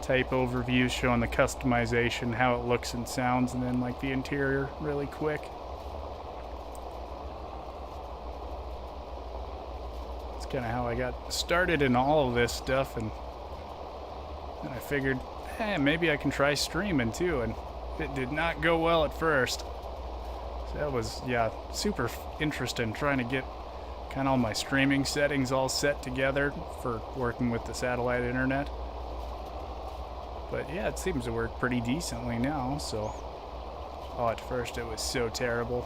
type overviews showing the customization, how it looks and sounds, and then like the interior really quick. It's kind of how I got started in all of this stuff, and I figured, maybe I can try streaming too, and it did not go well at first. So that was, yeah, super interesting trying to get kind of all my streaming settings all set together for working with the satellite internet. But yeah, it seems to work pretty decently now, so... Oh, at first it was so terrible.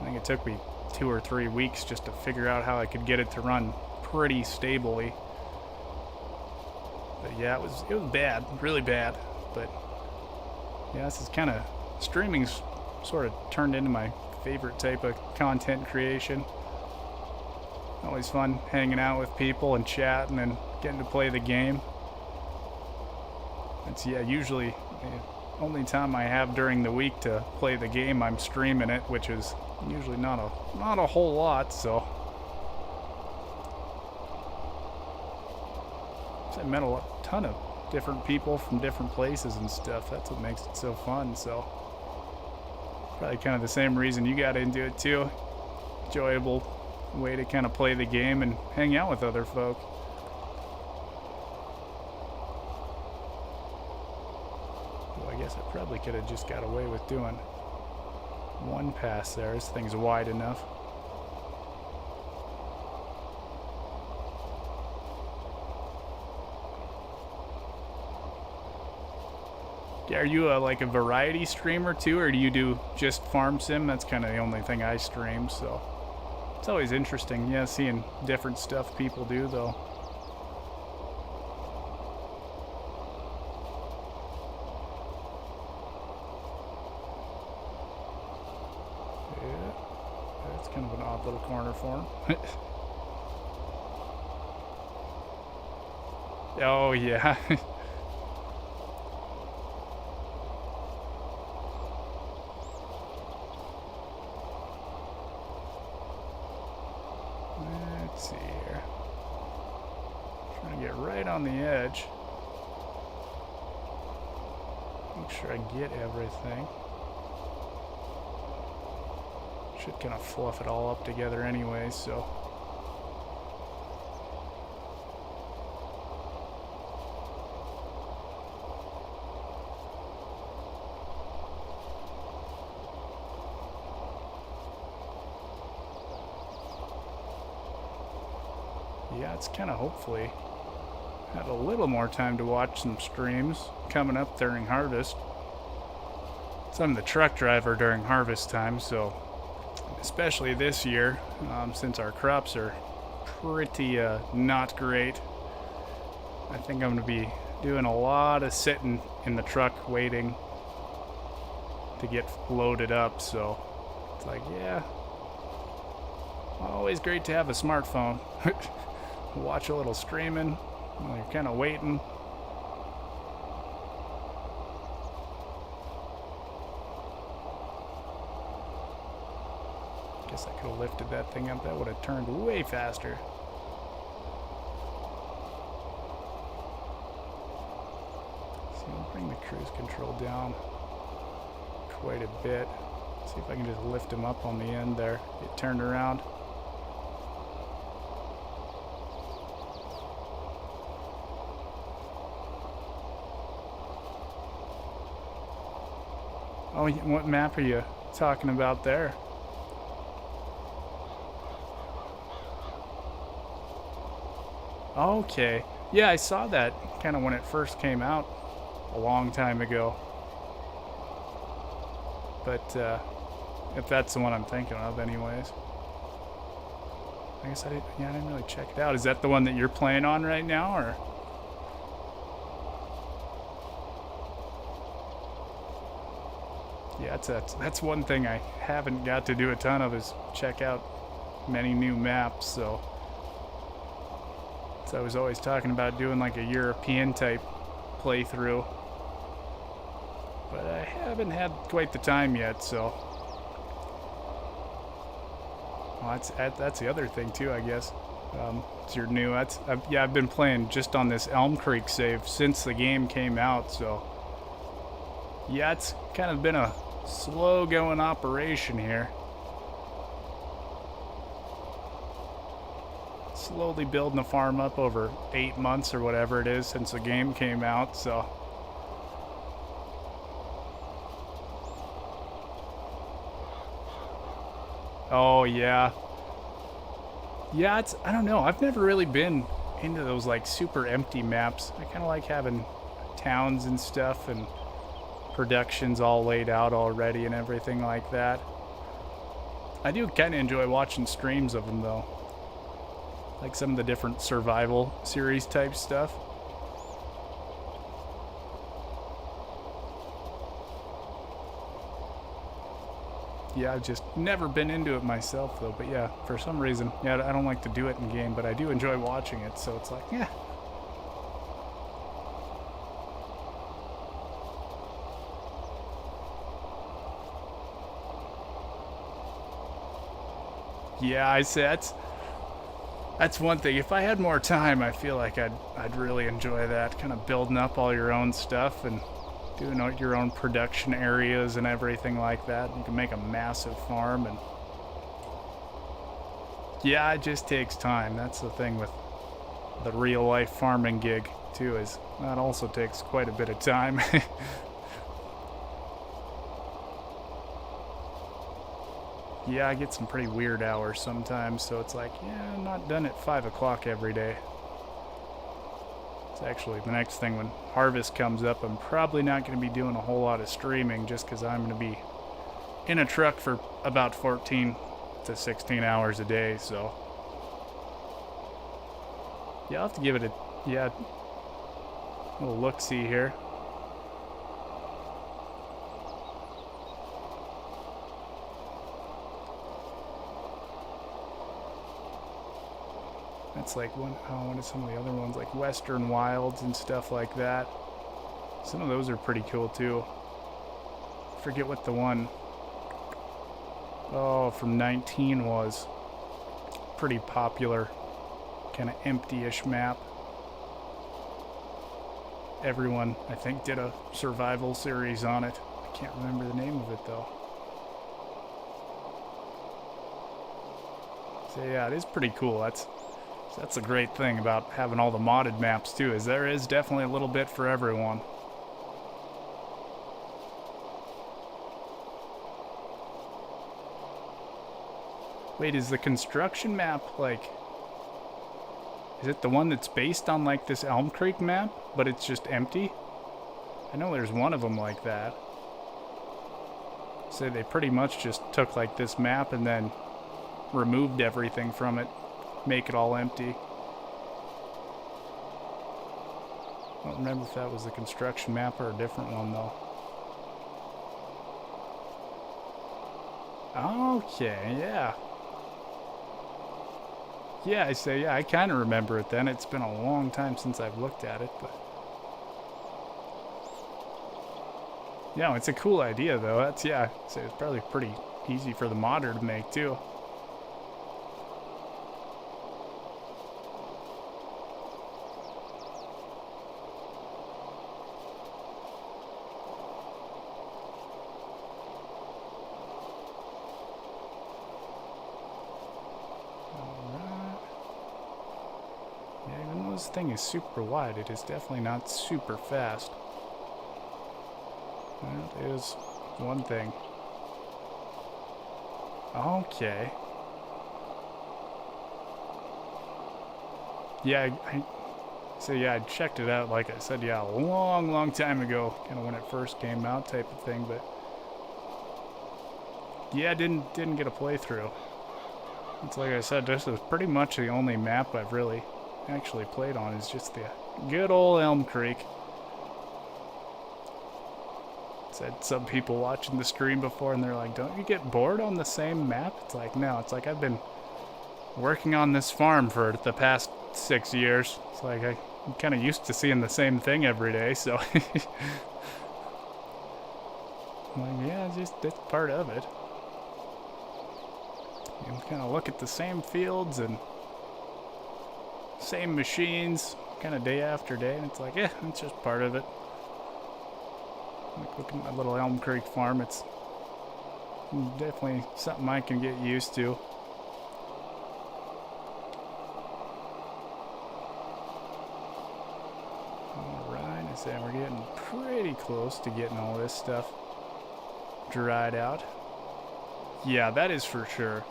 I think it took me 2 or 3 weeks just to figure out how I could get it to run pretty stably. But yeah, it was bad, really bad. But yeah, this is kind of... Streaming's sort of turned into my favorite type of content creation. Always fun hanging out with people and chatting and getting to play the game. It's, yeah, usually the only time I have during the week to play the game, I'm streaming it, which is usually not a whole lot, so. I met a ton of different people from different places and stuff. That's what makes it so fun, so. Probably kind of the same reason you got into it too. Enjoyable way to kind of play the game and hang out with other folk. Well, I guess I probably could have just got away with doing one pass there. This thing's wide enough. Are you like a variety streamer too, or do you do just farm sim? That's kind of the only thing I stream, so it's always interesting, yeah, seeing different stuff people do though. Yeah, that's kind of an odd little corner for him. Oh yeah. Let's see here. Trying to get right on the edge. Make sure I get everything. Should kind of fluff it all up together anyway, so. Yeah, it's kind of hopefully have a little more time to watch some streams coming up during harvest. So I'm the truck driver during harvest time, so especially this year, since our crops are pretty not great, I think I'm going to be doing a lot of sitting in the truck waiting to get loaded up, so it's like, yeah, always great to have a smartphone. watch a little streaming while you're kind of waiting. Guess I could have lifted that thing up. That would have turned way faster. So I'll bring the cruise control down quite a bit. See if I can just lift him up on the end there. Get turned around. Oh, what map are you talking about there? Okay. Yeah, I saw that kind of when it first came out a long time ago. But if that's the one I'm thinking of anyways. I guess I didn't really check it out. Is that the one that you're playing on right now, or? Yeah, that's one thing I haven't got to do a ton of, is check out many new maps, so I was always talking about doing like a European type playthrough, but I haven't had quite the time yet. So well, that's the other thing too, I guess. It's your new. I've been playing just on this Elm Creek save since the game came out, so yeah, it's kind of been a slow going operation here. Slowly building the farm up over 8 months or whatever it is since the game came out, so. Oh, yeah. Yeah, I don't know. I've never really been into those like super empty maps. I kind of like having towns and stuff and productions all laid out already and everything like that. I do kind of enjoy watching streams of them though. Like some of the different survival series type stuff. Yeah, I've just never been into it myself though, but yeah, for some reason, yeah, I don't like to do it in game, but I do enjoy watching it, so it's like, yeah. Yeah, I say that's one thing. If I had more time, I feel like I'd really enjoy that, kind of building up all your own stuff and doing your own production areas and everything like that. You can make a massive farm, and yeah, it just takes time. That's the thing with the real life farming gig too, is that also takes quite a bit of time. Yeah, I get some pretty weird hours sometimes, so it's like, yeah, I'm not done at 5 o'clock every day. It's actually the next thing when harvest comes up, I'm probably not going to be doing a whole lot of streaming just because I'm going to be in a truck for about 14 to 16 hours a day, so. Yeah, I'll have to give it a little look-see here. It's like one of some of the other ones, like Western Wilds and stuff like that. Some of those are pretty cool too. I forget what the one from 19 was. Pretty popular, kind of empty-ish map. Everyone, I think, did a survival series on it. I can't remember the name of it though. So yeah, it is pretty cool. That's a great thing about having all the modded maps too, is there is definitely a little bit for everyone. Wait, is the construction map like, is it the one that's based on like this Elm Creek map, but it's just empty? I know there's one of them like that. So they pretty much just took like this map and then removed everything from it. Make it all empty. I don't remember if that was the construction map or a different one though. Okay, yeah. Yeah, I say, yeah, I kind of remember it then. It's been a long time since I've looked at it, but... Yeah, it's a cool idea, though. That's, yeah, so it's probably pretty easy for the modder to make, too. This thing is super wide. It is definitely not super fast. That is one thing. Okay. Yeah, I checked it out, like I said, yeah, a long time ago, kind of when it first came out type of thing, but yeah, didn't get a playthrough. It's like I said, this is pretty much the only map I've really actually played on, is just the good old Elm Creek. Said some people watching the stream before and they're like, don't you get bored on the same map? It's like, no, it's like I've been working on this farm for the past 6 years. It's like I'm kind of used to seeing the same thing every day, so I'm like, yeah, it's part of it. You kind of look at the same fields and same machines, kind of day after day, and it's like, yeah, it's just part of it. Like, look at my little Elm Creek farm. It's definitely something I can get used to. Alright, I say we're getting pretty close to getting all this stuff dried out. Yeah, that is for sure.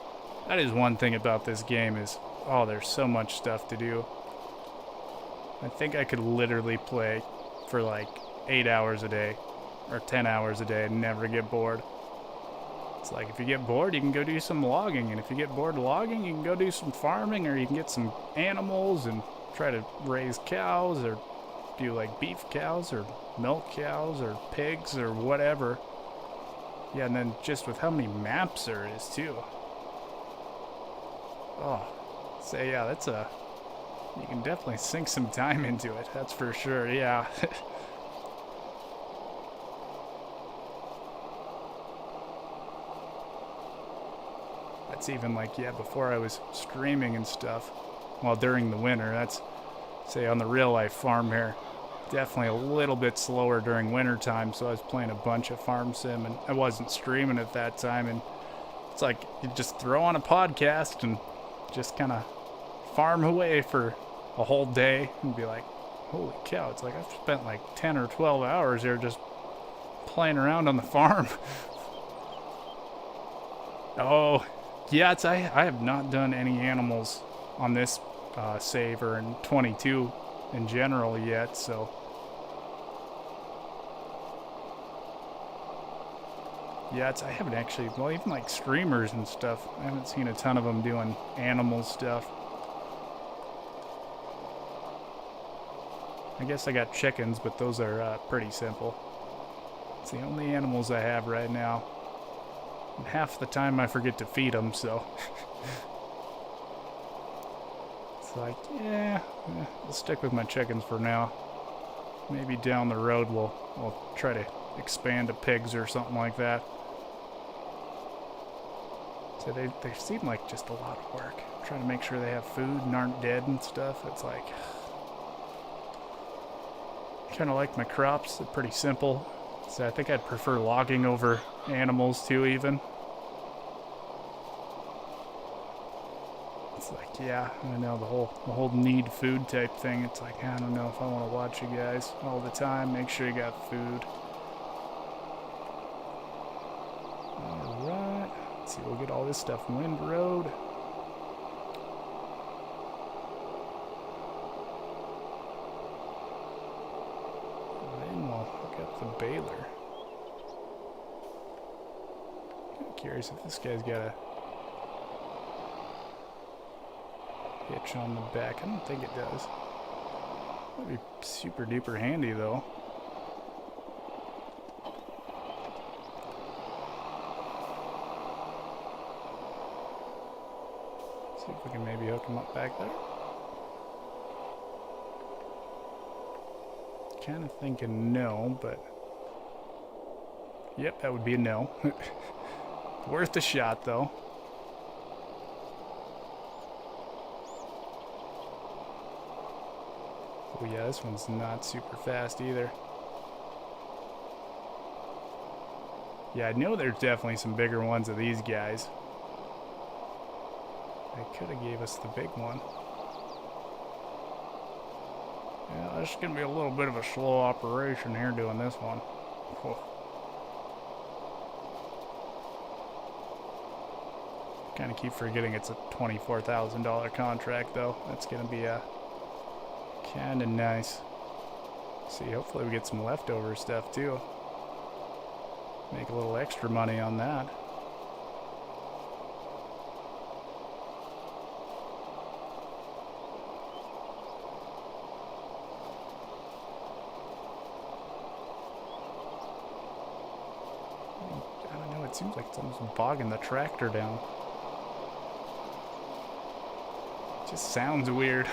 That is one thing about this game is, oh, there's so much stuff to do. I think I could literally play for like 8 hours a day or 10 hours a day and never get bored. It's like if you get bored, you can go do some logging, and if you get bored logging, you can go do some farming, or you can get some animals and try to raise cows, or do like beef cows or milk cows or pigs or whatever. Yeah, and then just with how many maps there is too. Oh, so yeah, that's you can definitely sink some time into it, that's for sure, yeah. That's even like, yeah, before I was streaming and stuff, well, during the winter, that's, say, on the real life farm here, definitely a little bit slower during winter time, so I was playing a bunch of farm sim, and I wasn't streaming at that time, and it's like, you just throw on a podcast and just kind of farm away for a whole day and be like, holy cow, it's like I've spent like 10 or 12 hours here just playing around on the farm. Oh, yeah, I have not done any animals on this save or in 22 in general yet, so yeah, I haven't actually, well, even like streamers and stuff, I haven't seen a ton of them doing animal stuff. I guess I got chickens, but those are pretty simple. It's the only animals I have right now. And half the time I forget to feed them, so it's like, yeah, I'll stick with my chickens for now. Maybe down the road we'll try to expand to pigs or something like that. So they seem like just a lot of work. I'm trying to make sure they have food and aren't dead and stuff. It's like, kind of like my crops. They're pretty simple. So I think I'd prefer logging over animals too, even. It's like, yeah, I know the whole need food type thing. It's like, I don't know if I want to watch you guys all the time. Make sure you got food. Alright. Let's see, we'll get all this stuff windrowed. Then we'll hook up the baler. I'm curious if this guy's got a hitch on the back. I don't think it does. That'd be super duper handy though. See if we can maybe hook him up back there. Kind of thinking no, but yep, that would be a no. Worth a shot though. Oh yeah, this one's not super fast either. Yeah, I know there's definitely some bigger ones of these guys. They could have gave us the big one. Yeah, this is going to be a little bit of a slow operation here doing this one. Whoa. Kind of keep forgetting it's a $24,000 contract though. That's going to be kind of nice. See, hopefully we get some leftover stuff too. Make a little extra money on that. I don't know, it seems like it's almost bogging the tractor down. It just sounds weird.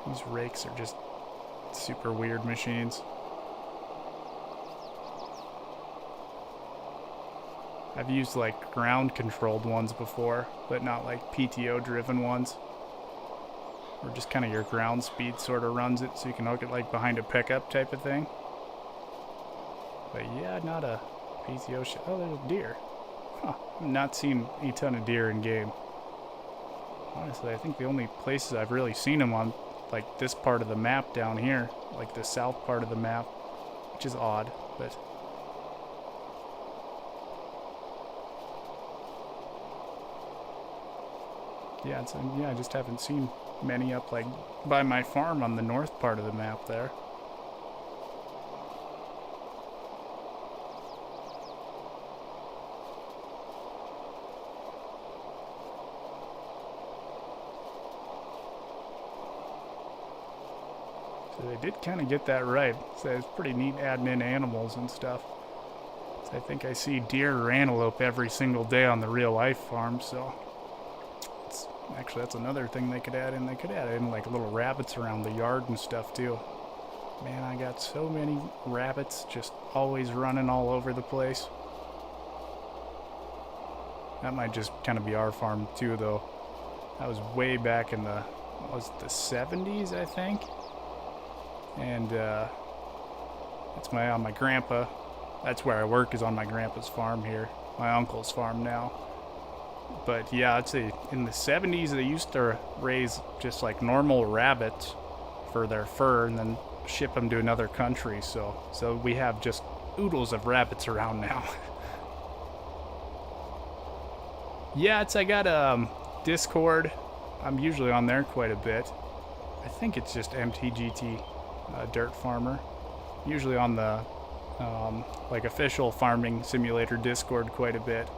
These rakes are just super weird machines. I've used like ground controlled ones before, but not like PTO driven ones. Or just kind of your ground speed sort of runs it so you can hook it like behind a pickup type of thing. But yeah, not a PTO shot. Oh, there's a deer. Huh. I've not seen a ton of deer in game. Honestly, I think the only places I've really seen them on like this part of the map down here, like the south part of the map, which is odd, but yeah, yeah, I just haven't seen many up like by my farm on the north part of the map there. So they did kind of get that right. So it's pretty neat adding in animals and stuff. So I think I see deer or antelope every single day on the real life farm, so actually that's another thing they could add in. They could add in like little rabbits around the yard and stuff too. Man, I got so many rabbits just always running all over the place. That might just kind of be our farm too though. That was way back in the, what was it, the 70s I think? And that's my grandpa. That's where I work, is on my grandpa's farm here. My uncle's farm now. But yeah, I'd say in the 70s they used to raise just like normal rabbits for their fur and then ship them to another country. So we have just oodles of rabbits around now. Yeah, I got Discord. I'm usually on there quite a bit. I think it's just MTGT Dirt Farmer. Usually on the like official farming simulator Discord quite a bit.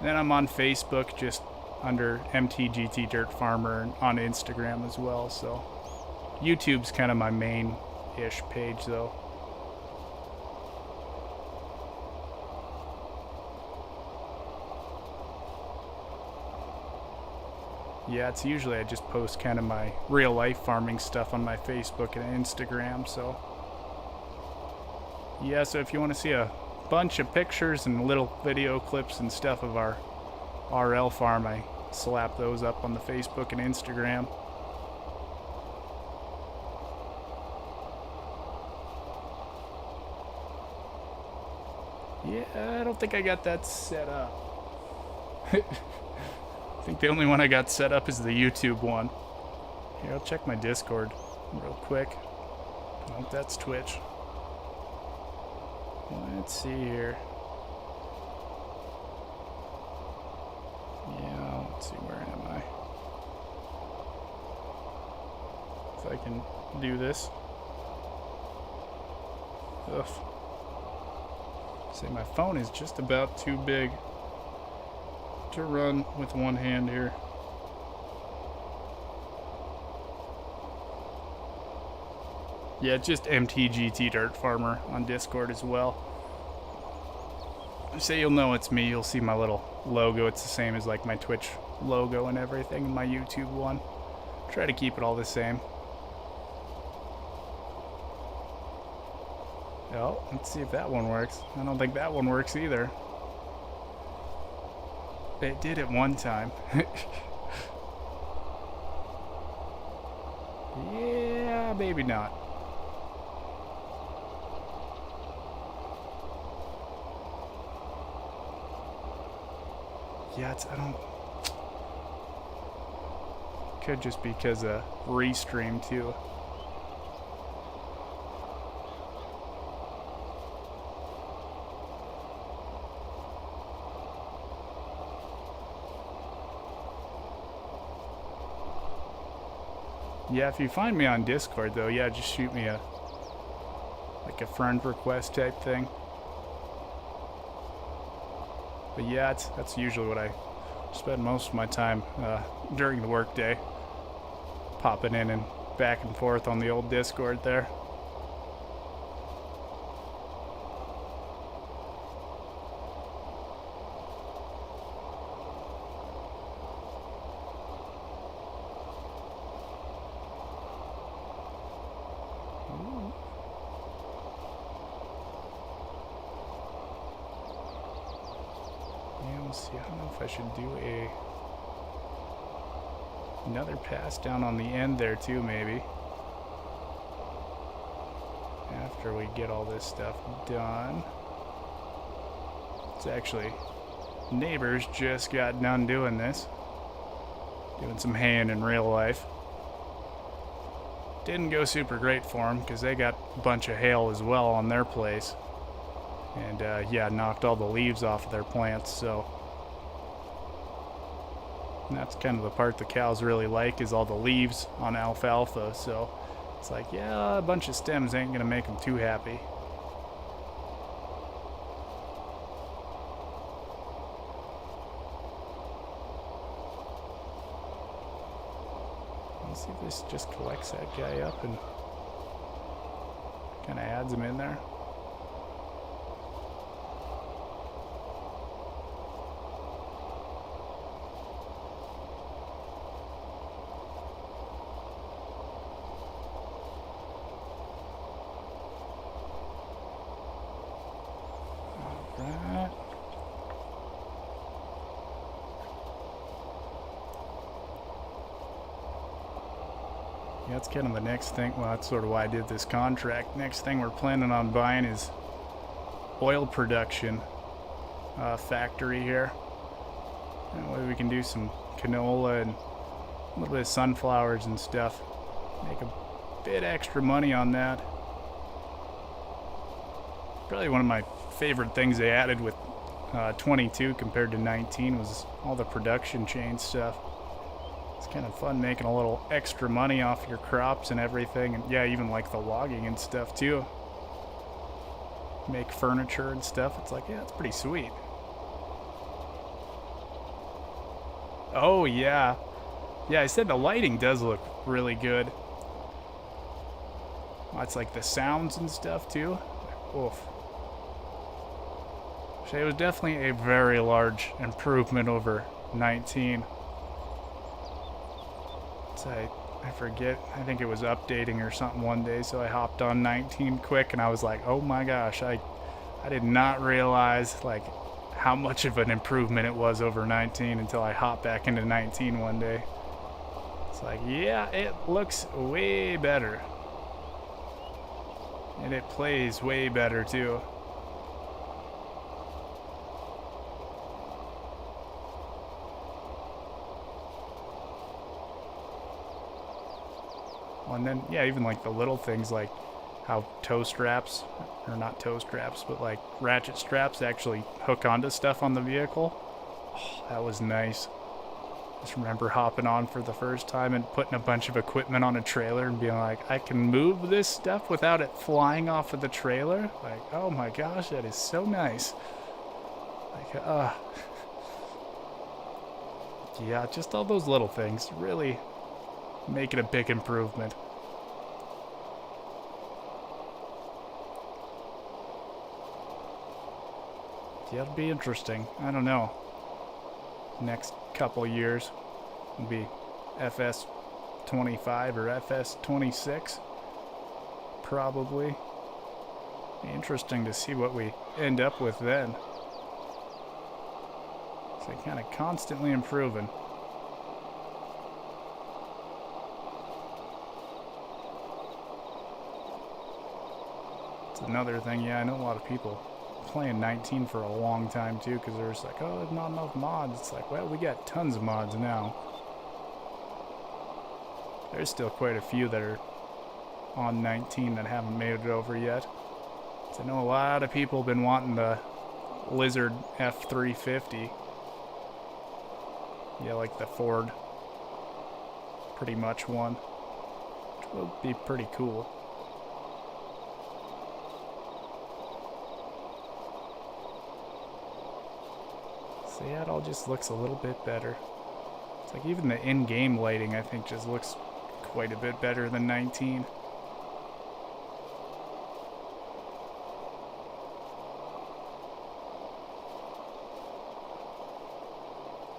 Then I'm on Facebook just under MTGT Dirt Farmer and on Instagram as well. So YouTube's kind of my main-ish page though. Yeah, it's usually I just post kind of my real life farming stuff on my Facebook and Instagram, so yeah, so if you want to see a bunch of pictures and little video clips and stuff of our RL farm, I slap those up on the Facebook and Instagram. Yeah, I don't think I got that set up. I think the only one I got set up is the YouTube one. Here, I'll check my Discord real quick. Nope, that's Twitch. Let's see here. Yeah, let's see, where am I? If I can do this. Ugh. See, my phone is just about too big to run with one hand here. Yeah, just MTGT Dirt Farmer on Discord as well. So you'll know it's me. You'll see my little logo. It's the same as like my Twitch logo and everything, and my YouTube one. Try to keep it all the same. Oh, let's see if that one works. I don't think that one works either. It did at one time. Yeah, maybe not. Yeah, I don't... Could just be because of restream too. Yeah, if you find me on Discord though, yeah, just shoot me a friend request type thing. But yeah, that's usually what I spend most of my time during the workday, popping in and back and forth on the old Discord there. See, I don't know if I should do another pass down on the end there too, maybe. After we get all this stuff done. It's actually, neighbors just got done doing this. Doing some haying in real life. Didn't go super great for them because they got a bunch of hail as well on their place. And yeah, knocked all the leaves off of their plants, so... And that's kind of the part the cows really like, is all the leaves on alfalfa, so it's like, yeah, a bunch of stems ain't gonna make them too happy. Let's see if this just collects that guy up and kind of adds him in there. Yeah, that's kind of the next thing. Well, that's sort of why I did this contract. Next thing we're planning on buying is oil production factory here. That way we can do some canola and a little bit of sunflowers and stuff. Make a bit extra money on that. Probably one of my favorite things they added with 22 compared to 19 was all the production chain stuff. It's kind of fun making a little extra money off your crops and everything, and yeah, even like the logging and stuff too. Make furniture and stuff. It's like, yeah, it's pretty sweet. Oh yeah, yeah. I said the lighting does look really good. Well, it's like the sounds and stuff too. Oof. So it was definitely a very large improvement over 19. I forget, I think it was updating or something one day, so I hopped on 19 quick and I was like, oh my gosh, I did not realize like how much of an improvement it was over 19 until I hopped back into 19 one day. It's like, yeah, it looks way better. And it plays way better too. And then, yeah, even like the little things like how toe straps, or not toe straps, but like ratchet straps actually hook onto stuff on the vehicle. Oh, that was nice. Just remember hopping on for the first time and putting a bunch of equipment on a trailer and being like, I can move this stuff without it flying off of the trailer. Like, oh my gosh, that is so nice. Like, yeah, just all those little things really make it a big improvement. Yeah, it'll be interesting. I don't know. Next couple years will be FS 25 or FS 26, probably. Be interesting to see what we end up with then. So kind of constantly improving. It's another thing, yeah, I know a lot of people playing 19 for a long time too, because they're just like, oh, there's not enough mods. It's like, well, we got tons of mods now. There's still quite a few that are on 19 that haven't made it over yet. So I know a lot of people have been wanting the Lizard F350. Yeah, like the Ford pretty much one, which will be pretty cool. So yeah, it all just looks a little bit better. It's like even the in-game lighting, I think, just looks quite a bit better than 19.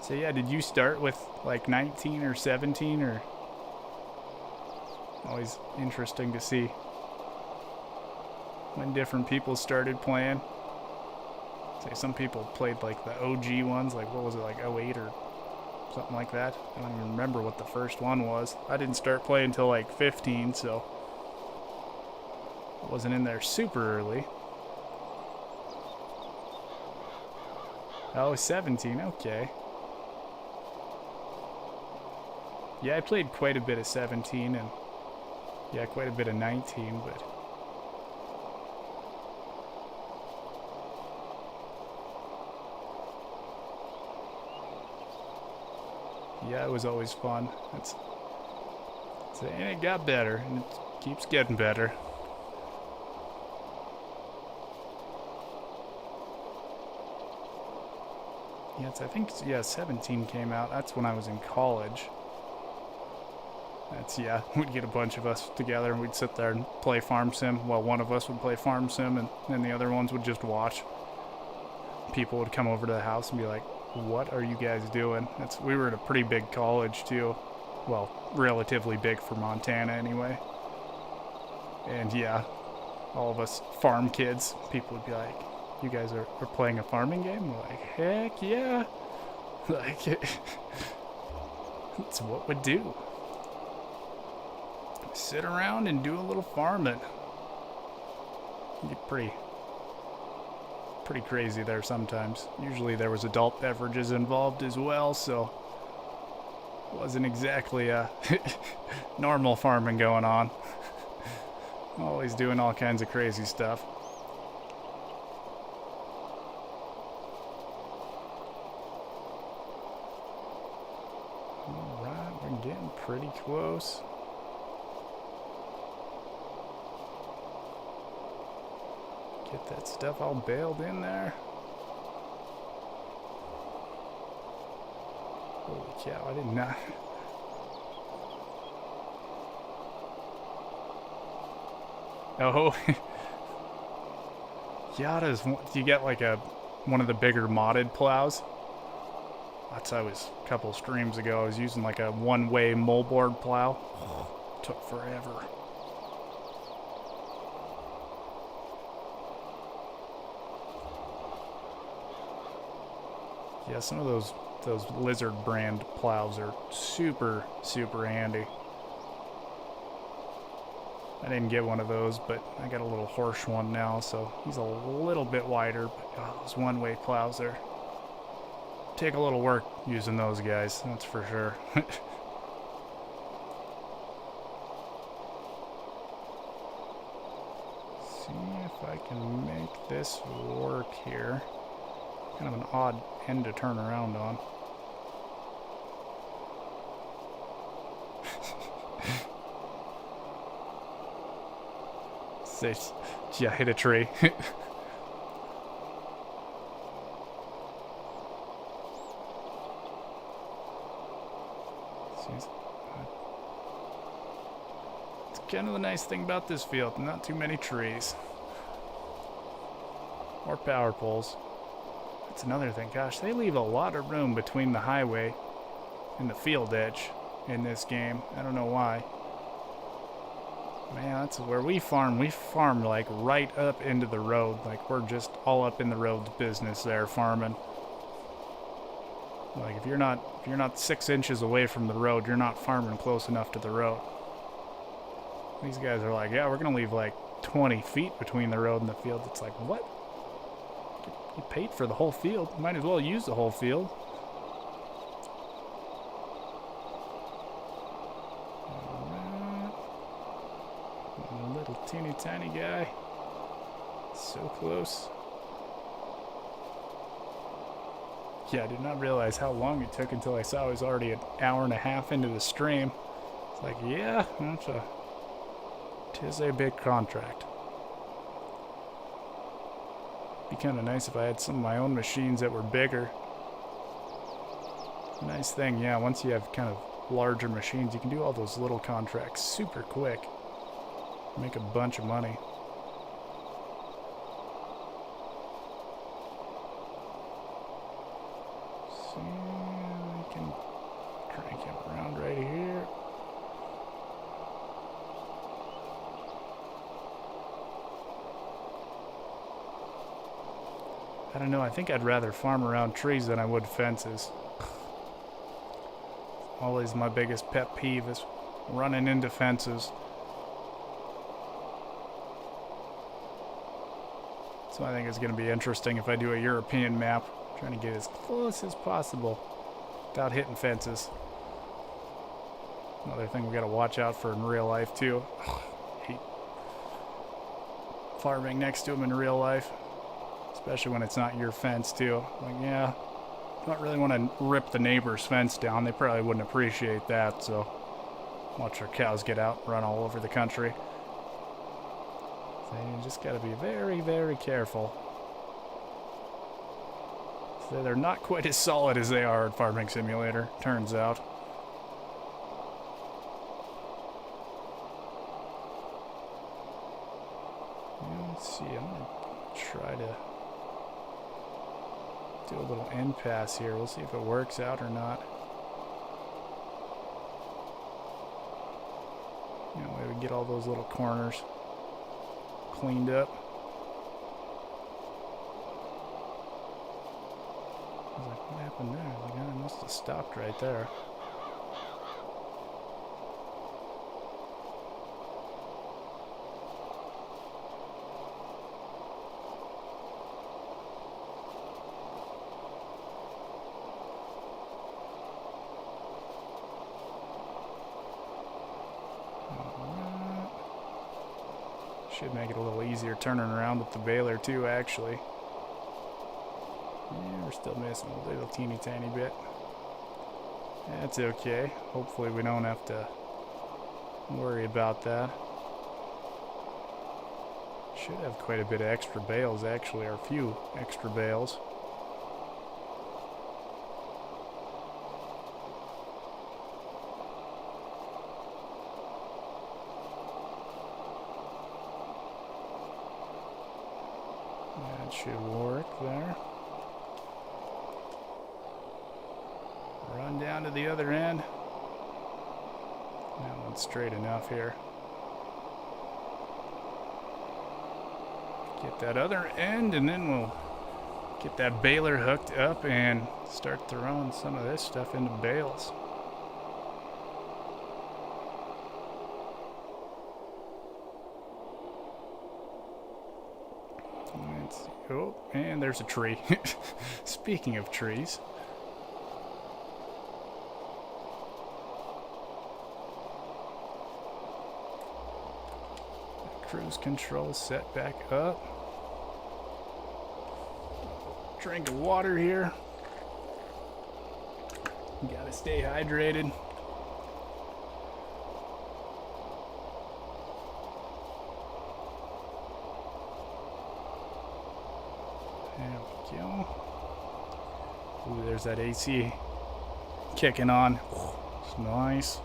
So yeah, did you start with like 19 or 17 or? Always interesting to see when different people started playing. Say some people played like the OG ones, like what was it, like 08 or something like that. I don't even remember what the first one was. I didn't start playing until like 15, so I wasn't in there super early. Oh, 17, okay. Yeah, I played quite a bit of 17 and yeah, quite a bit of 19, but yeah, it was always fun. And it got better, and it keeps getting better. Yes, I think, yeah, 17 came out. That's when I was in college. Yeah, we'd get a bunch of us together and we'd sit there and play Farm Sim. Well, one of us would play Farm Sim and then the other ones would just watch. People would come over to the house and be like, what are you guys doing? We were at a pretty big college too. Well, relatively big for Montana anyway. And yeah, all of us farm kids, people would be like, you guys are playing a farming game? We're like, heck yeah. Like, it's what we do. Sit around and do a little farming. Get pretty crazy there sometimes. Usually there was adult beverages involved as well, so it wasn't exactly a normal farming going on. Always doing all kinds of crazy stuff. Alright, we're getting pretty close. Get that stuff all baled in there. Holy cow, I did not. Oh. Yada's, do you get like one of the bigger modded plows? I was a couple streams ago, I was using like a one-way moldboard plow. Took forever. Yeah, some of those Lizard brand plows are super, super handy. I didn't get one of those, but I got a little Horsch one now, so he's a little bit wider, but God, those one-way plows there take a little work using those guys, that's for sure. See if I can make this work here. Kind of an odd end to turn around on. Yeah, hit a tree. It's kind of the nice thing about this field, not too many trees. Or power poles. That's another thing. Gosh, they leave a lot of room between the highway and the field edge in this game. I don't know why. Man, that's where we farm. We farm like right up into the road. Like we're just all up in the road business there farming. Like if you're not 6 inches away from the road, you're not farming close enough to the road. These guys are like, yeah, we're gonna leave like 20 feet between the road and the field. It's like, what? You paid for the whole field. Might as well use the whole field. Little teeny tiny guy. So close. Yeah, I did not realize how long it took until I saw I was already an hour and a half into the stream. It's like, yeah, tis a big contract. Be kind of nice if I had some of my own machines that were bigger. Nice thing, yeah, once you have kind of larger machines, you can do all those little contracts super quick. Make a bunch of money. See, we can crank him around right here. I don't know, I think I'd rather farm around trees than I would fences. Always my biggest pet peeve is running into fences. So I think it's going to be interesting if I do a European map, trying to get as close as possible without hitting fences. Another thing we got to watch out for in real life too. Hate farming next to them in real life, especially when it's not your fence too. Like, yeah, don't really want to rip the neighbor's fence down. They probably wouldn't appreciate that. So watch our cows get out, run all over the country. So you just got to be very, very careful. So they're not quite as solid as they are in Farming Simulator, turns out. Let's see, I'm going to try to do a little end pass here. We'll see if it works out or not. You know, we get all those little corners cleaned up. I was like, what happened there? The guy must have stopped right there. Should make it a little easier turning around with the baler too, actually. Yeah, we're still missing a little teeny tiny bit. That's okay. Hopefully we don't have to worry about that. Should have quite a bit of extra bales, actually, or a few extra bales. That should work there. Run down to the other end. That one's straight enough here. Get that other end, and then we'll get that baler hooked up and start throwing some of this stuff into bales. Let's see. Oh, and there's a tree. Speaking of trees. Cruise control set back up. Drink of water here. You gotta stay hydrated. There we go. Ooh, there's that AC kicking on. It's nice.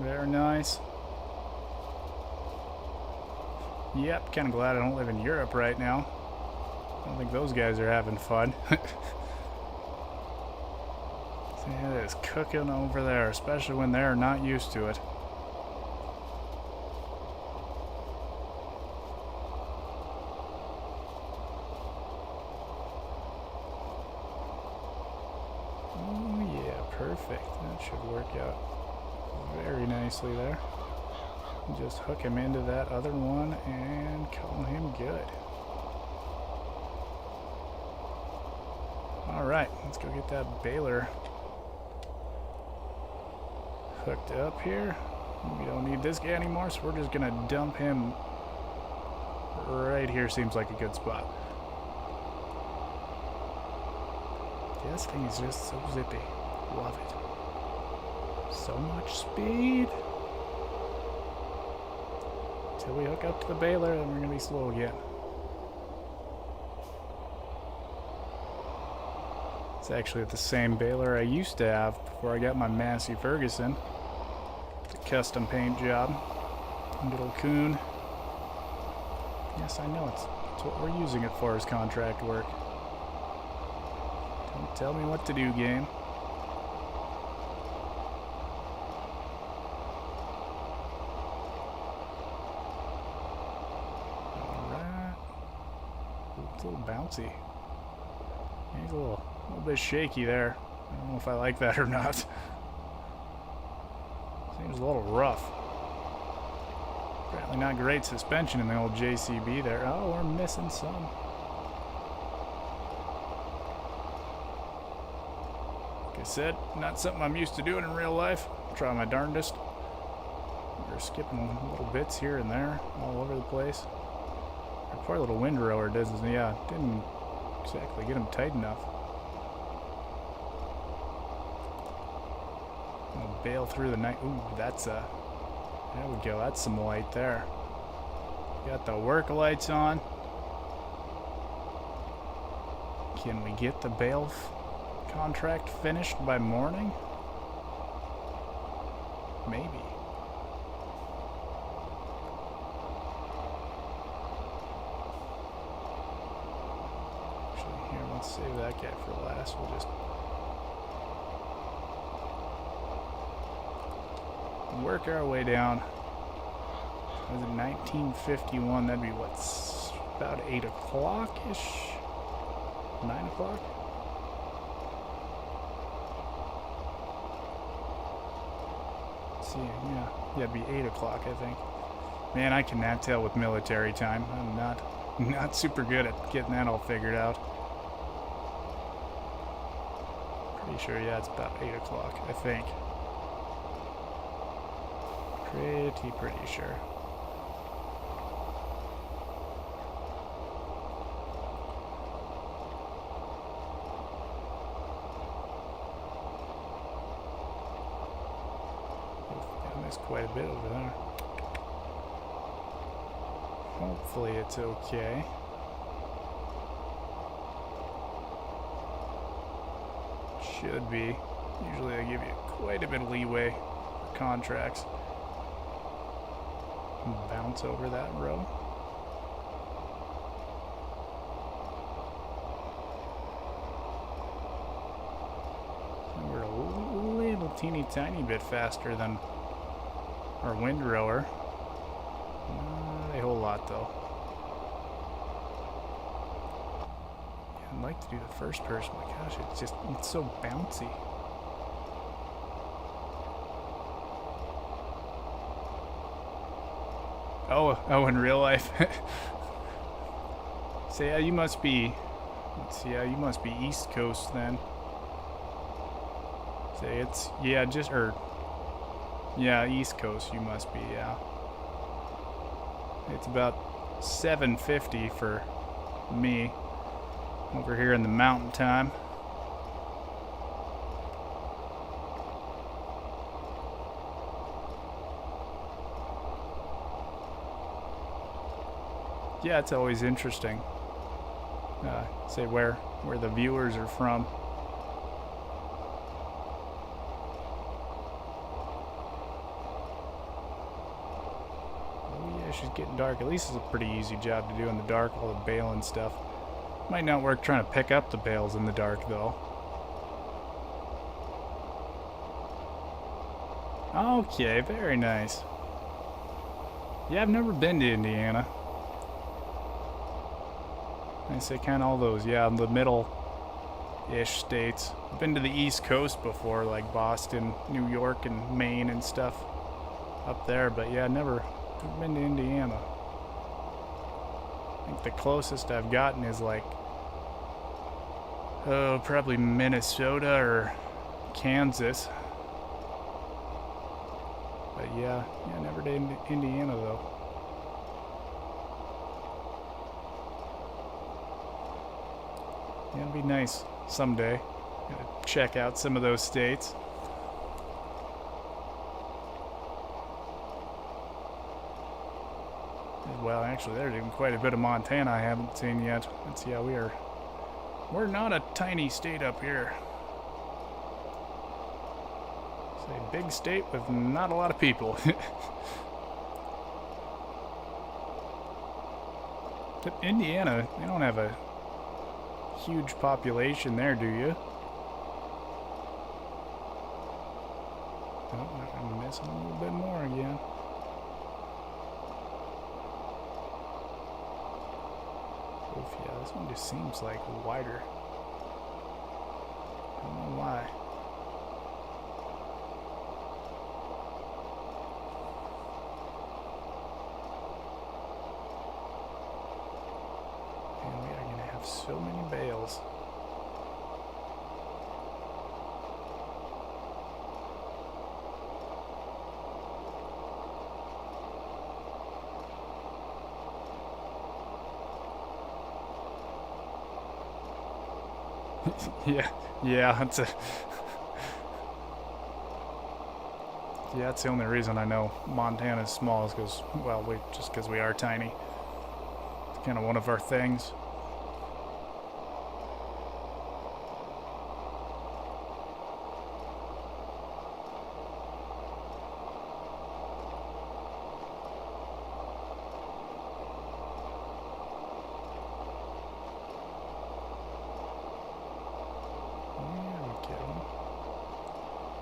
Very nice. Yep, kind of glad I don't live in Europe right now. I don't think those guys are having fun. See, it is cooking over there, especially when they're not used to it. Oh yeah, perfect. That should work out very nicely there. Just hook him into that other one and call him good. Alright, let's go get that baler hooked up here. We don't need this guy anymore, so we're just gonna dump him right here. Seems like a good spot. Yeah, this thing is just so zippy. Love it. So much speed. Till we hook up to the baler, then we're gonna be slow again. It's actually the same baler I used to have before I got my Massey Ferguson. It's a custom paint job. Little coon. Yes, I know, it's what we're using it for, is contract work. Don't tell me what to do, game. Alright. It's a little bouncy. He's a little bit shaky there. I don't know if I like that or not. Seems a little rough. Apparently not great suspension in the old JCB there. Oh, we're missing some. Like I said, not something I'm used to doing in real life. Try my darndest. We're skipping little bits here and there, all over the place. Our poor little windrower didn't exactly get him tight enough. I'll bail through the night. Ooh, that's a... There we go, that's some light there. Got the work lights on. Can we get the bale contract finished by morning? Maybe. Actually, here, let's save that guy for last. We'll just work our way down. Was it 1951? That'd be what's about 8 o'clock-ish? 9 o'clock? Let's see, yeah, it'd be 8 o'clock, I think. Man, I cannot tell with military time. I'm not super good at getting that all figured out. Pretty sure, yeah, it's about 8 o'clock, I think. Pretty sure. I missed quite a bit over there. Hopefully it's okay. Should be. Usually I give you quite a bit of leeway for contracts. Bounce over that row. So we're a little teeny tiny bit faster than our windrower. Not a whole lot though. Yeah, I'd like to do the first person, but gosh, it's so bouncy. Oh, in real life. So yeah, you must be. Let's see, yeah, you must be East Coast then. Say it's yeah, East Coast. You must be, yeah. It's about 7:50 for me over here in the mountain time. Yeah, it's always interesting. Say where the viewers are from. Oh yeah, she's getting dark. At least it's a pretty easy job to do in the dark, all the baling stuff. Might not work trying to pick up the bales in the dark, though. Okay, very nice. Yeah, I've never been to Indiana. I say kind of all those, yeah, the middle-ish states. I've been to the East Coast before, like Boston, New York, and Maine and stuff up there, but yeah, never been to Indiana. I think the closest I've gotten is like, oh, probably Minnesota or Kansas. But yeah, never to Indiana though. Yeah, it'd be nice someday. Gotta check out some of those states. Well, actually, there's even quite a bit of Montana I haven't seen yet. Let's see how we're not a tiny state up here. It's a big state with not a lot of people. Indiana, they don't have a huge population there, do you? Oh, I'm missing a little bit more again. Oof, yeah, this one just seems like wider. I don't know why. And we are going to have so many bales. yeah, that's a... Yeah, that's the only reason I know Montana's small is because, well, just because we are tiny. It's kind of one of our things.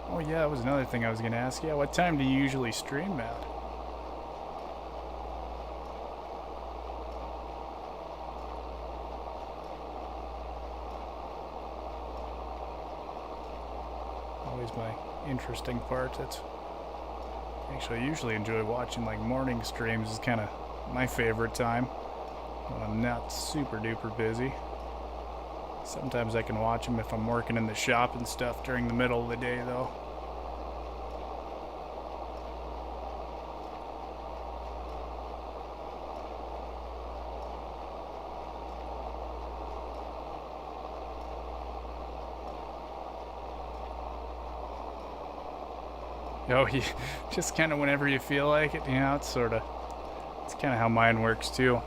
Oh yeah, that was another thing I was going to ask. Yeah, what time do you usually stream at? Always my interesting part. That's actually, I usually enjoy watching like morning streams. Is kind of my favorite time when I'm not super duper busy. Sometimes I can watch them if I'm working in the shop and stuff during the middle of the day, though. Oh, yeah, just kind of whenever you feel like it. Yeah, it's kind of how mine works too.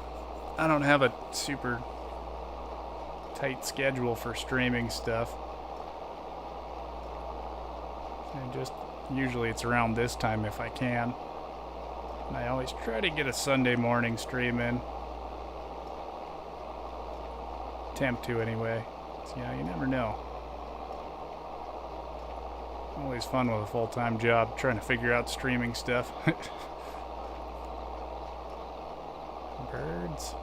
I don't have a super tight schedule for streaming stuff. And just usually it's around this time if I can. And I always try to get a Sunday morning stream in. Attempt to anyway. So yeah, you never know. Always fun with a full-time job trying to figure out streaming stuff. Birds.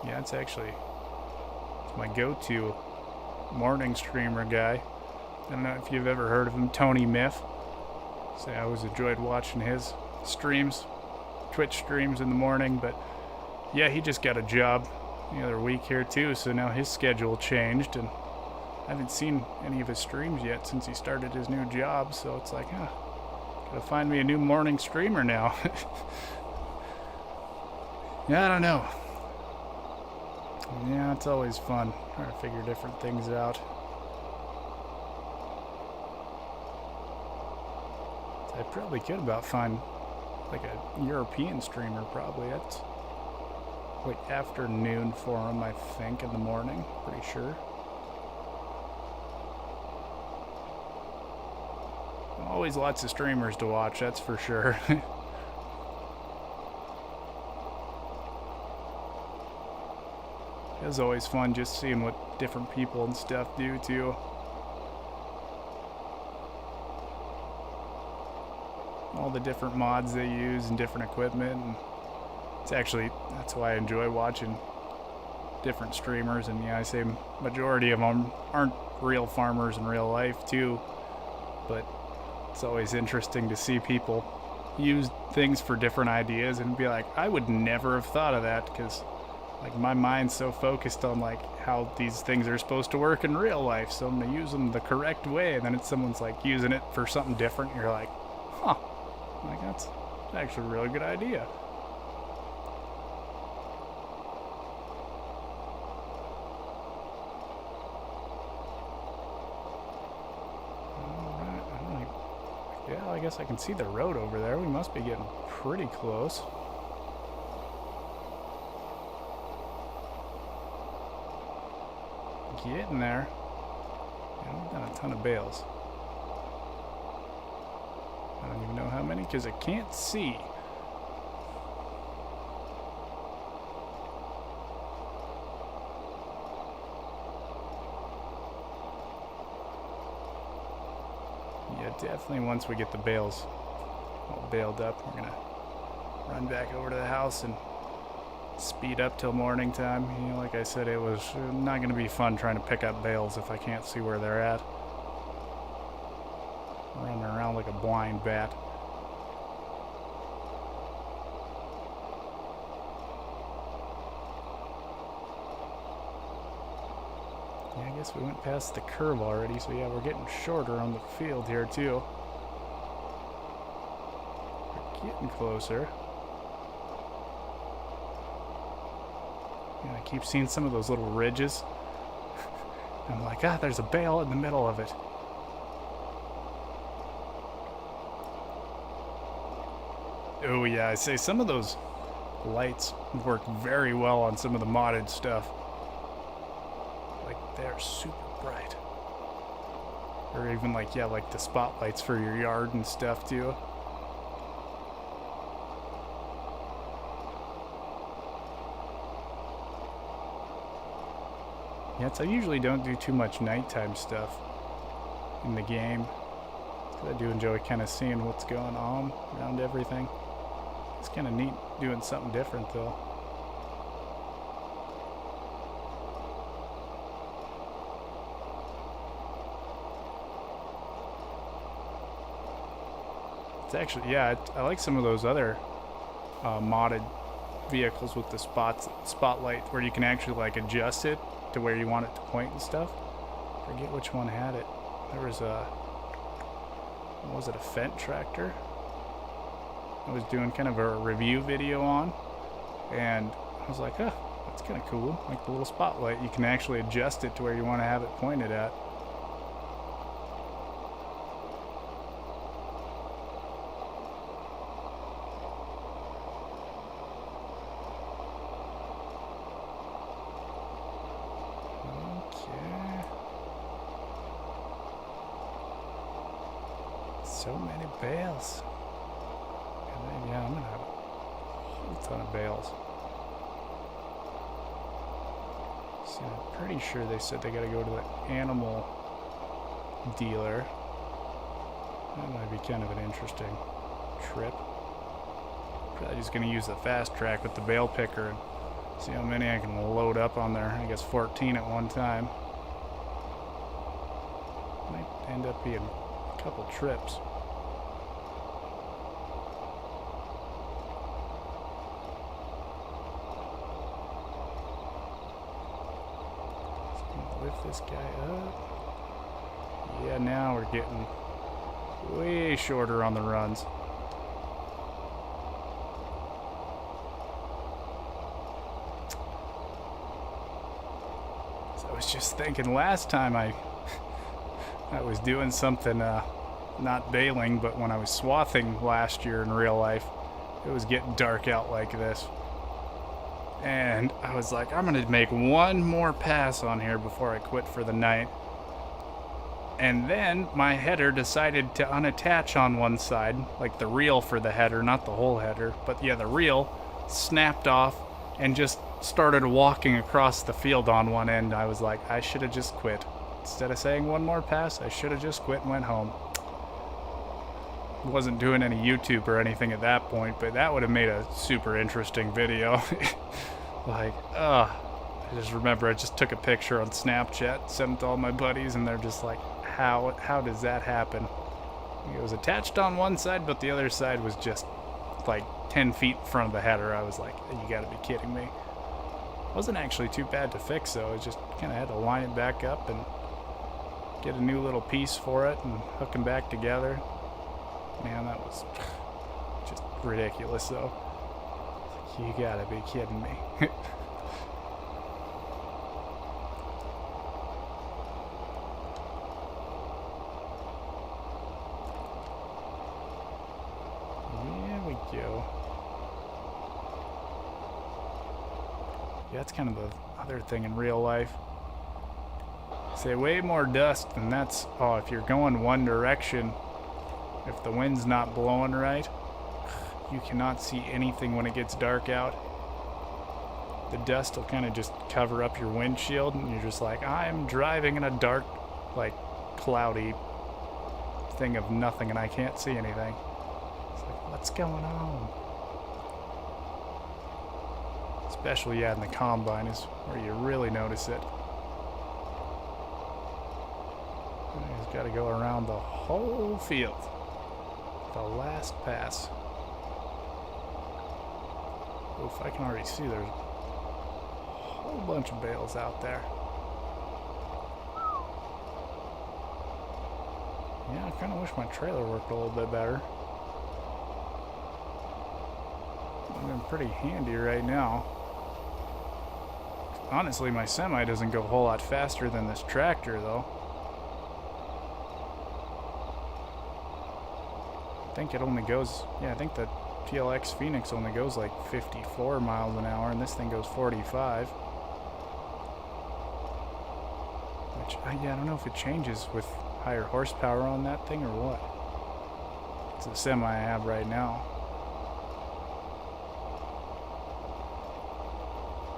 Yeah, it's my go-to morning streamer guy. I don't know if you've ever heard of him, Tony Miff. So I always enjoyed watching his streams, Twitch streams in the morning, but yeah, he just got a job the other week here too, so now his schedule changed, and I haven't seen any of his streams yet since he started his new job, so it's like, gotta find me a new morning streamer now. Yeah, I don't know. Yeah, it's always fun trying to figure different things out. I probably could about find like a European streamer, probably. That's like afternoon for him, I think, in the morning, pretty sure. Always lots of streamers to watch, that's for sure. It was always fun just seeing what different people and stuff do too. All the different mods they use and different equipment. And that's why I enjoy watching different streamers. And yeah, I say majority of them aren't real farmers in real life too. But it's always interesting to see people use things for different ideas and be like, I would never have thought of that, because like my mind's so focused on like how these things are supposed to work in real life, so I'm gonna use them the correct way, and then it's someone's like using it for something different, and you're like, huh, like that's actually a really good idea. Alright, yeah, I guess I can see the road over there. We must be getting pretty close. Getting there. Yeah, we've done a ton of bales. I don't even know how many because I can't see. Yeah, definitely once we get the bales all baled up, we're gonna run back over to the house and speed up till morning time. You know, like I said, it was not going to be fun trying to pick up bales if I can't see where they're at. Running around like a blind bat. Yeah, I guess we went past the curve already, so yeah, we're getting shorter on the field here too. We're getting closer. And I keep seeing some of those little ridges. I'm like, there's a bale in the middle of it. Oh yeah, I say some of those lights work very well on some of the modded stuff. Like, they're super bright. Or even like, yeah, like the spotlights for your yard and stuff too. Yeah, I usually don't do too much nighttime stuff in the game. I do enjoy kind of seeing what's going on around everything. It's kind of neat doing something different though. It's actually, yeah, I like some of those other modded vehicles with the spotlight where you can actually like adjust it to where you want it to point and stuff. Forget which one had it. There was a, what was it, a Fendt tractor? I was doing kind of a review video on, and I was like, that's kind of cool. Like the little spotlight, you can actually adjust it to where you want to have it pointed at. So many bales. And then, yeah, I'm gonna have a whole ton of bales. See, I'm pretty sure they said they gotta go to the animal dealer. That might be kind of an interesting trip. Probably just gonna use the fast track with the bale picker and see how many I can load up on there. I guess 14 at one time. Might end up being a couple trips. Lift this guy up. Yeah, now we're getting way shorter on the runs. So I was just thinking last time I was doing something, not baling, but when I was swathing last year in real life, it was getting dark out like this. And I was like, I'm gonna make one more pass on here before I quit for the night. And then my header decided to unattach on one side, like the reel for the header, not the whole header, but yeah, the reel snapped off and just started walking across the field on one end. I was like, I should have just quit. Instead of saying one more pass, I should have just quit and went home. Wasn't doing any YouTube or anything at that point, but that would have made a super interesting video. Like, I just remember I just took a picture on Snapchat, sent it to all my buddies, and they're just like, how does that happen? It was attached on one side, but the other side was just like 10 feet in front of the header. I was like, you gotta be kidding me. Wasn't actually too bad to fix though. I just kind of had to line it back up and get a new little piece for it and hook them back together. Man, that was just ridiculous though. You gotta be kidding me. There we go. Yeah, that's kind of the other thing in real life. Say way more dust, and that's, if you're going one direction, if the wind's not blowing right, you cannot see anything when it gets dark out. The dust will kind of just cover up your windshield, and you're just like, I'm driving in a dark, like, cloudy thing of nothing, and I can't see anything. It's like, what's going on? Especially, yeah, in the combine is where you really notice it. You just got to go around the whole field. The last pass. Oof, I can already see there's a whole bunch of bales out there. Yeah, I kind of wish my trailer worked a little bit better. I've been pretty handy right now. Honestly, my semi doesn't go a whole lot faster than this tractor, though. I think it only goes, yeah, I think the TLX Phoenix only goes like 54 miles an hour, and this thing goes 45. Which, yeah, I don't know if it changes with higher horsepower on that thing or what. It's the semi I have right now.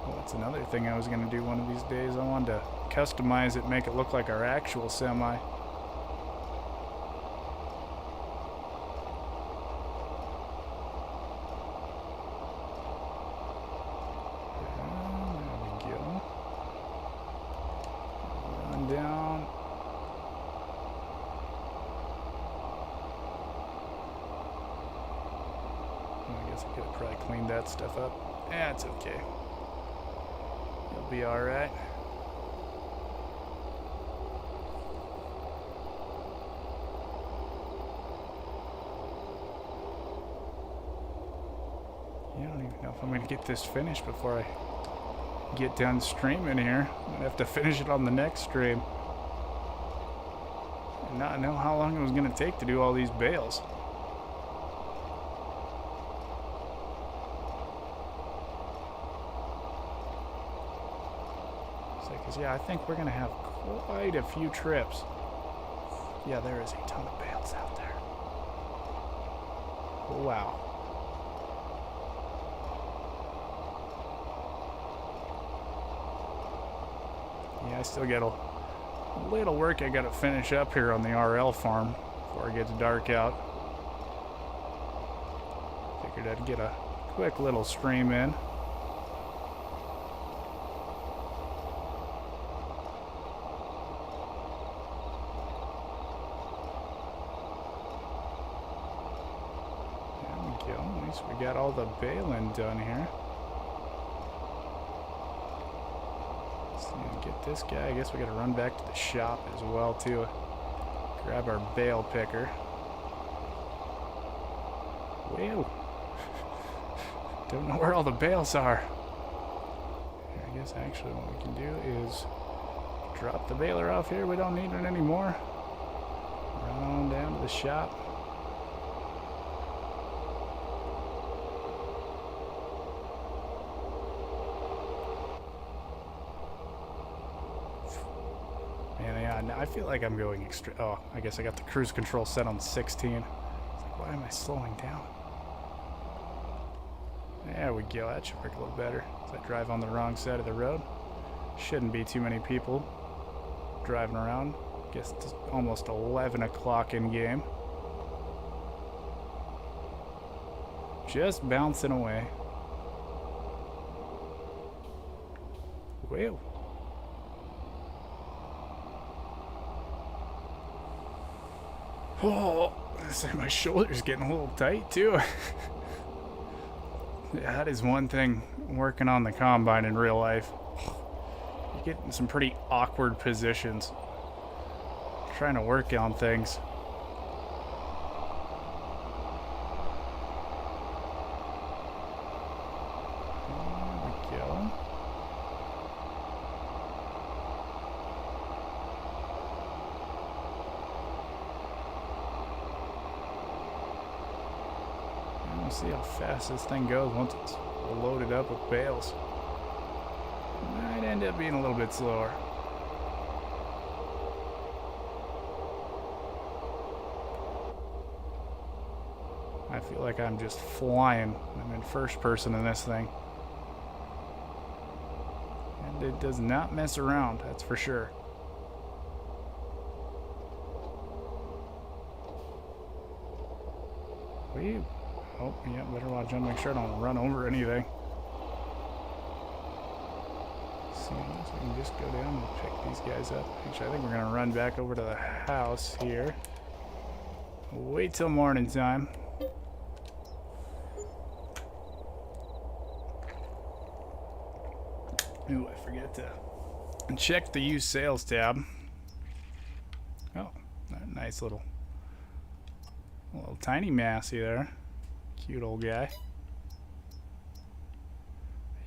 Well, that's another thing I was going to do one of these days. I wanted to customize it, make it look like our actual semi. Down. I guess I could have probably cleaned that stuff up. Yeah, it's okay. It'll be alright. Yeah, I don't even know if I'm going to get this finished before I get done streaming here. I'm gonna have to finish it on the next stream and not know how long it was gonna take to do all these bales. Because yeah, I think we're gonna have quite a few trips. Yeah, there is a ton of bales out there. Wow. Yeah, I still got a little work I got to finish up here on the RL farm before it gets dark out. Figured I'd get a quick little stream in. There we go. At least we got all the baling done here. Get this guy. I guess we gotta run back to the shop as well too. Grab our bale picker. Whoa. Don't know where all the bales are. Here, I guess actually what we can do is drop the baler off here. We don't need it anymore. Run on down to the shop. Now I feel like I'm going extra. Oh, I guess I got the cruise control set on 16. It's like, why am I slowing down? There we go. That should work a little better. As I drive on the wrong side of the road. Shouldn't be too many people driving around. Guess it's almost 11 o'clock in game. Just bouncing away. Whoa. Oh, my shoulder's getting a little tight too. Yeah, that is one thing working on the combine in real life. You get in some pretty awkward positions trying to work on things. There we go. We'll see how fast this thing goes once it's loaded up with bales. Might end up being a little bit slower. I feel like I'm just flying. I'm in first person in this thing. And it does not mess around, that's for sure. Whee! Oh, yeah, better watch out, make sure I don't run over anything. See, so we can just go down and pick these guys up. Actually, I think we're gonna run back over to the house here. Wait till morning time. Ooh, I forget to check the used sales tab. Oh, nice little tiny Massey there. Cute old guy.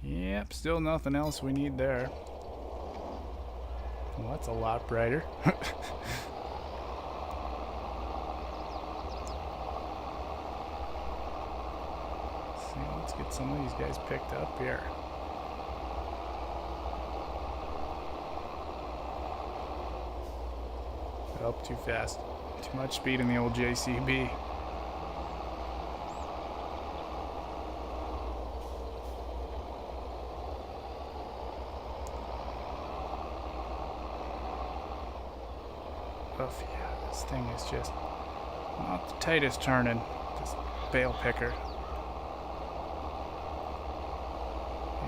Yep, still nothing else we need there. Well, that's a lot brighter. See, let's get some of these guys picked up here. Up too fast. Too much speed in the old JCB. Oof, yeah, this thing is just not the tightest turning. Just bale picker.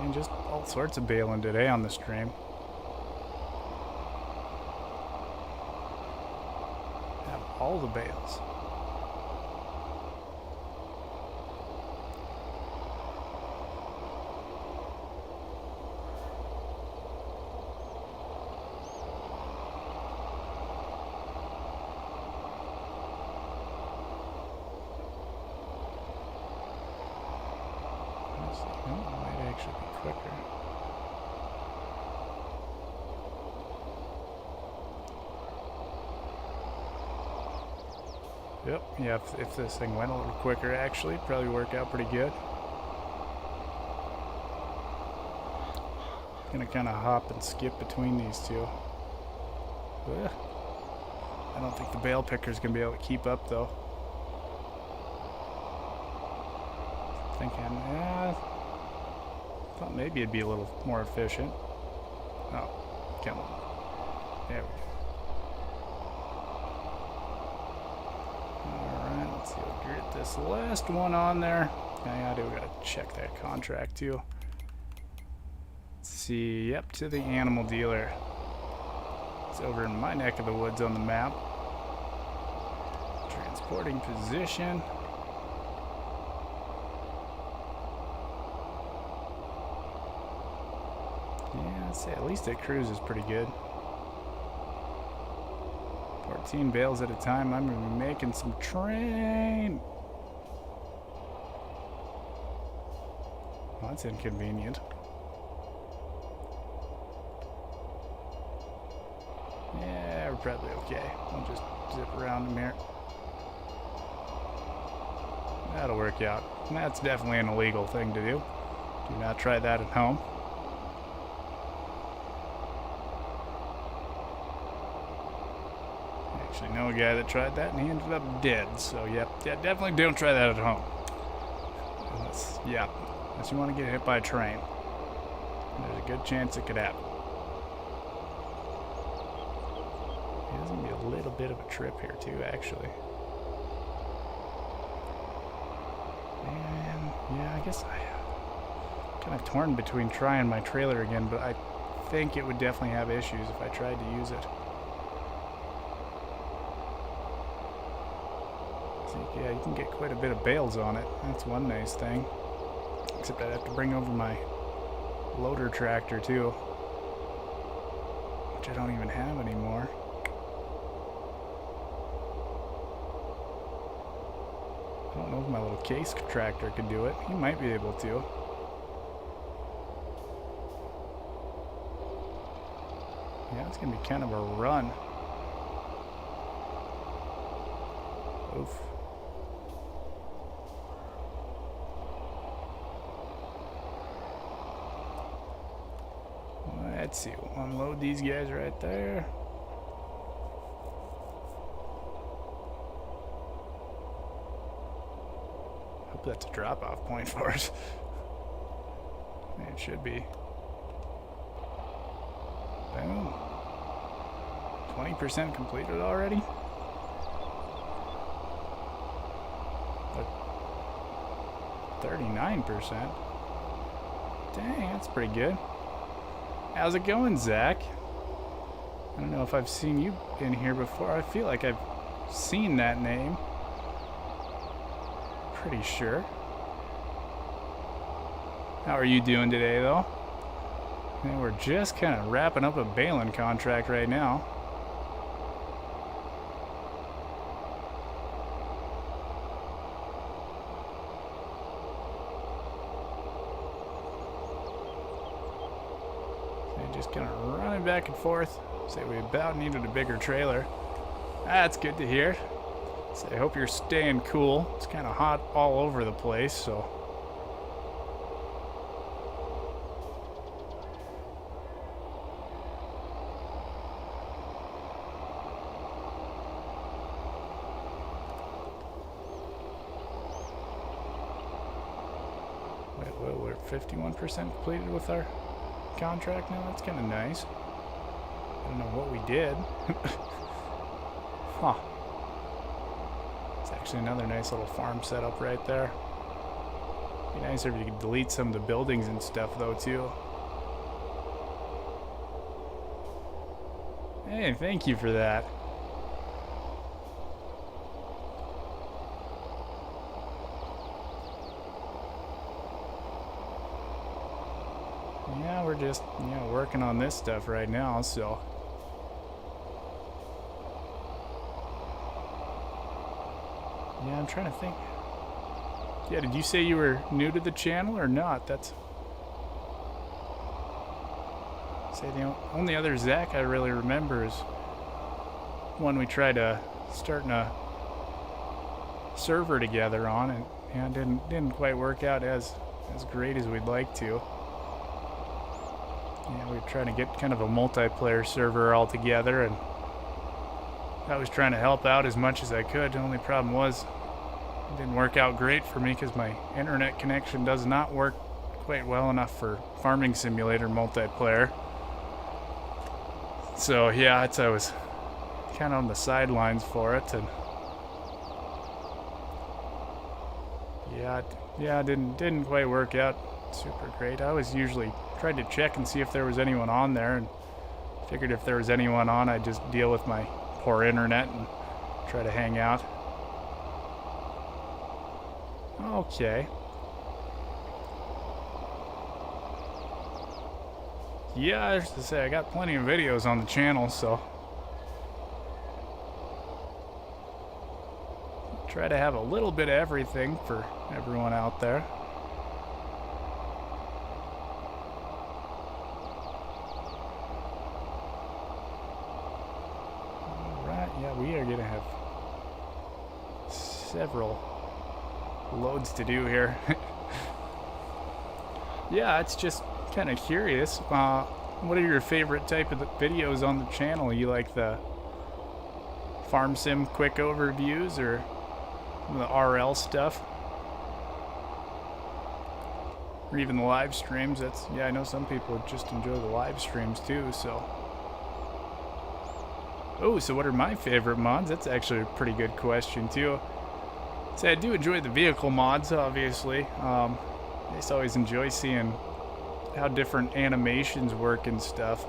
And just all sorts of baling today on the stream. All the bales. Might actually be quicker. Yep, yeah, if this thing went a little quicker, actually, it'd probably work out pretty good. Gonna kind of hop and skip between these two. Ugh. I don't think the bale picker's gonna be able to keep up, though. Thinking, yeah, thought maybe it'd be a little more efficient. Oh, come on. There we go. Let's see, we'll get this last one on there. Yeah, we gotta check that contract too. Let's see, yep, to the animal dealer. It's over in my neck of the woods on the map. Transporting position. Yeah, I'd say at least it cruises pretty good. 14 bales at a time. I'm going to be making some train. Well, that's inconvenient. Yeah, we're probably okay. I'll just zip around them here. That'll work out. And that's definitely an illegal thing to do. Do not try that at home. Actually know a guy that tried that and he ended up dead. So yeah, definitely don't try that at home. Unless you want to get hit by a train. There's a good chance it could happen. There's going to be a little bit of a trip here too, actually. And yeah, I guess I'm kind of torn between trying my trailer again, but I think it would definitely have issues if I tried to use it. So, yeah, you can get quite a bit of bales on it. That's one nice thing. Except I'd have to bring over my loader tractor too, which I don't even have anymore. I don't know if my little case tractor could do it. He might be able to. Yeah, it's going to be kind of a run. Oof. Let's see. We'll unload these guys right there. Hope that's a drop-off point for us. It should be. Boom. 20% completed already? But 39%? Dang, that's pretty good. How's it going, Zach? I don't know if I've seen you in here before. I feel like I've seen that name. Pretty sure. How are you doing today, though? And we're just kind of wrapping up a baling contract right now. Just kind of running back and forth. Say we about needed a bigger trailer. That's good to hear. So I hope you're staying cool. It's kind of hot all over the place, so. Wait, we're 51% completed with our contract now. That's kind of nice. I don't know what we did. Huh. It's actually another nice little farm setup right there. Be nicer if you could delete some of the buildings and stuff though too. Hey, thank you for that. Yeah, we're just, working on this stuff right now, so. Yeah, I'm trying to think. Yeah, did you say you were new to the channel or not? That's. Say the only other Zach I really remember is one we tried to starting a server together on, and yeah, didn't quite work out as great as we'd like to. Yeah, we were trying to get kind of a multiplayer server all together, and I was trying to help out as much as I could. The only problem was it didn't work out great for me because my internet connection does not work quite well enough for Farming Simulator multiplayer. So yeah, I was kind of on the sidelines for it, and yeah, it didn't quite work out super great. I was usually tried to check and see if there was anyone on there, and figured if there was anyone on, I'd just deal with my poor internet and try to hang out. Okay. Yeah, I was to say, I got plenty of videos on the channel, so try to have a little bit of everything for everyone out there. Yeah, we are going to have several loads to do here. Yeah, it's just kind of curious. What are your favorite type of videos on the channel? You like the farm sim quick overviews or the RL stuff. Or even the live streams. I know some people just enjoy the live streams too, so. Oh, so what are my favorite mods? That's actually a pretty good question too. So I do enjoy the vehicle mods, obviously. I just always enjoy seeing how different animations work and stuff.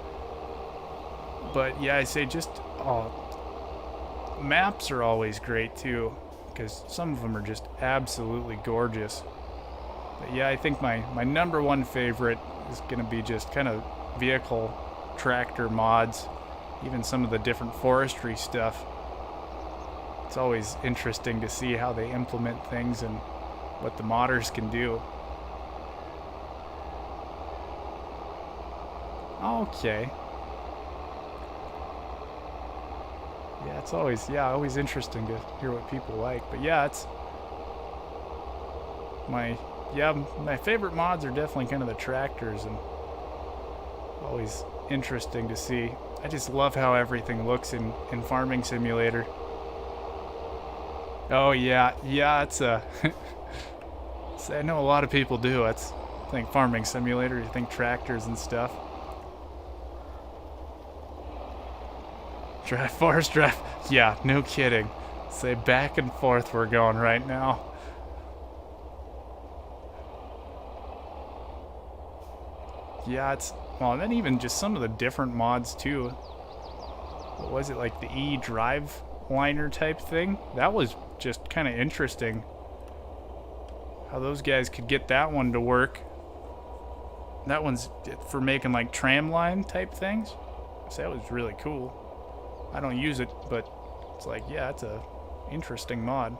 But yeah, I say just maps are always great too, because some of them are just absolutely gorgeous. But yeah, I think my number one favorite is going to be just kind of vehicle tractor mods, even some of the different forestry stuff. It's always interesting to see how they implement things and what the modders can do. Okay. Yeah, it's always interesting to hear what people like. But yeah, it's my favorite mods are definitely kind of the tractors, and always interesting to see. I just love how everything looks in Farming Simulator. Oh yeah, it's a I know a lot of people do. I think Farming Simulator, you think tractors and stuff. Forest drive. Yeah, no kidding. Say back and forth we're going right now. Yeah, and then even just some of the different mods too. What was it, like the E-Drive liner type thing? That was just kind of interesting. How those guys could get that one to work. That one's for making like tram line type things. So that was really cool. I don't use it, but it's like, yeah, it's a interesting mod.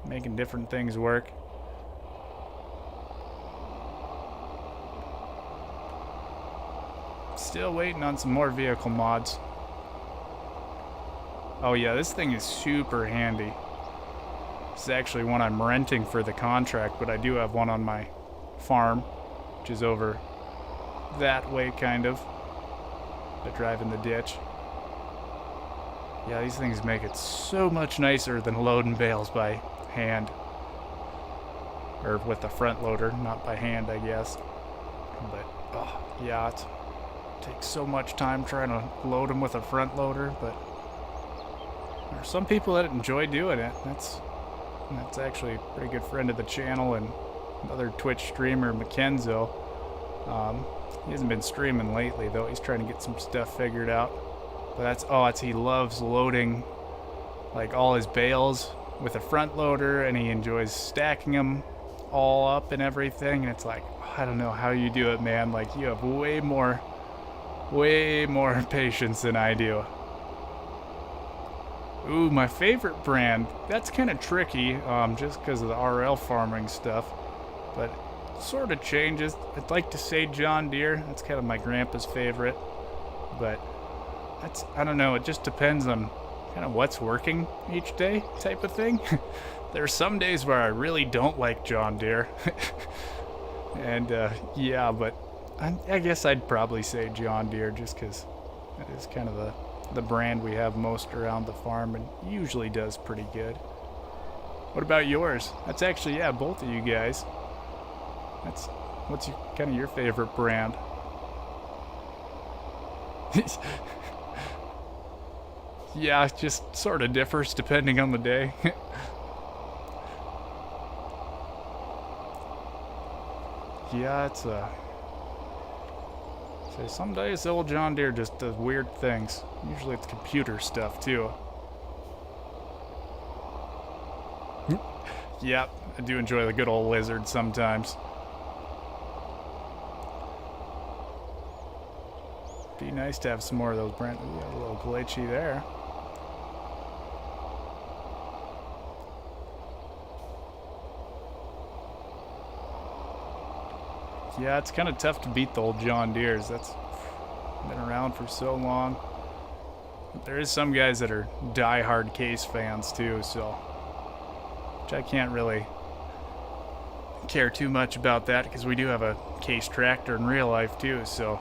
Making different things work. Still waiting on some more vehicle mods. Oh yeah, this thing is super handy. This is actually one I'm renting for the contract, but I do have one on my farm, which is over that way, kind of. I drive in the ditch. Yeah, these things make it so much nicer than loading bales by hand. Or with the front loader, not by hand, I guess. But, oh, yeah, it takes so much time trying to load them with a front loader, but there are some people that enjoy doing it. That's actually a pretty good friend of the channel and another Twitch streamer, Mackenzo. He hasn't been streaming lately, though. He's trying to get some stuff figured out. But he loves loading like all his bales with a front loader, and he enjoys stacking them all up and everything. And it's like, I don't know how you do it, man. Like, you have way more patience than I do. Ooh, my favorite brand. That's kind of tricky, just because of the RL farming stuff. But it sort of changes. I'd like to say John Deere. That's kind of my grandpa's favorite. But I don't know, it just depends on kind of what's working each day type of thing. There are some days where I really don't like John Deere. And yeah, but I guess I'd probably say John Deere just because it is kind of the brand we have most around the farm and usually does pretty good. What about yours? That's actually, yeah, both of you guys. What's kind of your favorite brand? Yeah, it just sort of differs depending on the day. Yeah, so some days the old John Deere just does weird things. Usually it's computer stuff too. Yep, I do enjoy the good old lizard sometimes. Be nice to have some more of those brands. Yeah, a little glitchy there. Yeah, it's kind of tough to beat the old John Deeres. That's been around for so long. But there is some guys that are die-hard Case fans too, so which I can't really care too much about that because we do have a Case tractor in real life too. So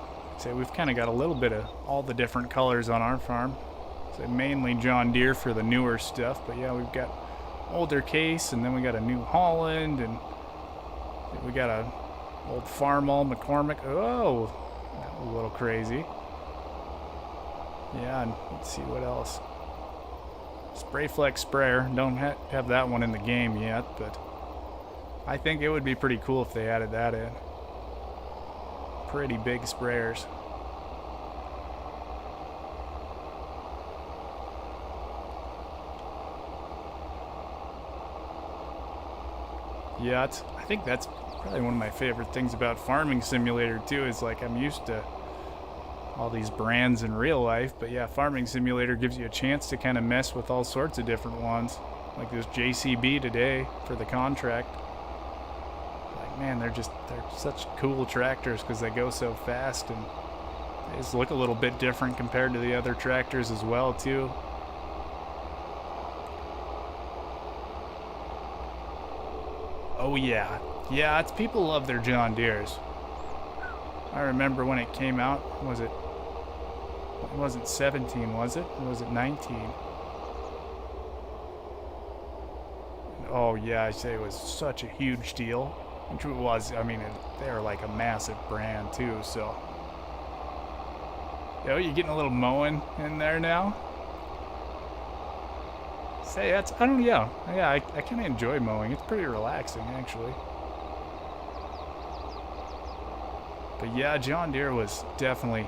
we've kind of got a little bit of all the different colors on our farm. So mainly John Deere for the newer stuff, but yeah, we've got older Case, and then we got a New Holland, and we got a old Farmall McCormick. Oh, that was a little crazy. Yeah, and let's see what else. Sprayflex sprayer. Don't have that one in the game yet, but I think it would be pretty cool if they added that in. Pretty big sprayers. Yeah, I think that's probably one of my favorite things about Farming Simulator too, is like I'm used to all these brands in real life, but yeah, Farming Simulator gives you a chance to kind of mess with all sorts of different ones. Like this JCB today for the contract. Like, man, they're such cool tractors because they go so fast, and they just look a little bit different compared to the other tractors as well too. Oh yeah. Yeah, people love their John Deeres. I remember when it came out, it wasn't 17, was it? Or was it 19? Oh yeah, I say it was such a huge deal. Which it was, I mean, they're like a massive brand too, so. Yo, you getting a little mowing in there now? Say, I kind of enjoy mowing. It's pretty relaxing, actually. But yeah, John Deere was definitely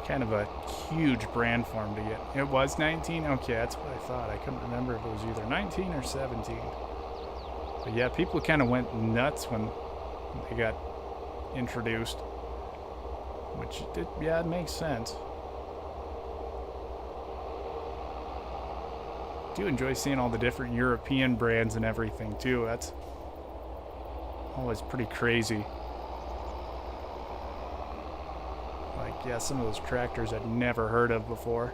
kind of a huge brand for him to get. It was 19? Okay, that's what I thought. I couldn't remember if it was either 19 or 17. But yeah, people kind of went nuts when they got introduced. Which, it makes sense. I do enjoy seeing all the different European brands and everything too. That's always pretty crazy. Like, yeah, some of those tractors I'd never heard of before.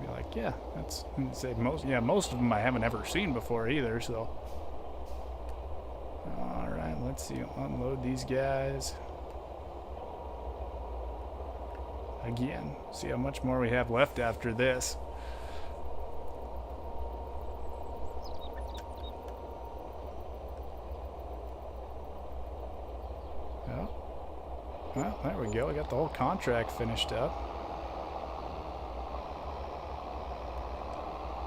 Be like, yeah, most of them I haven't ever seen before either, so. Alright, let's see, unload these guys. Again, see how much more we have left after this. Well, there we go. We got the whole contract finished up.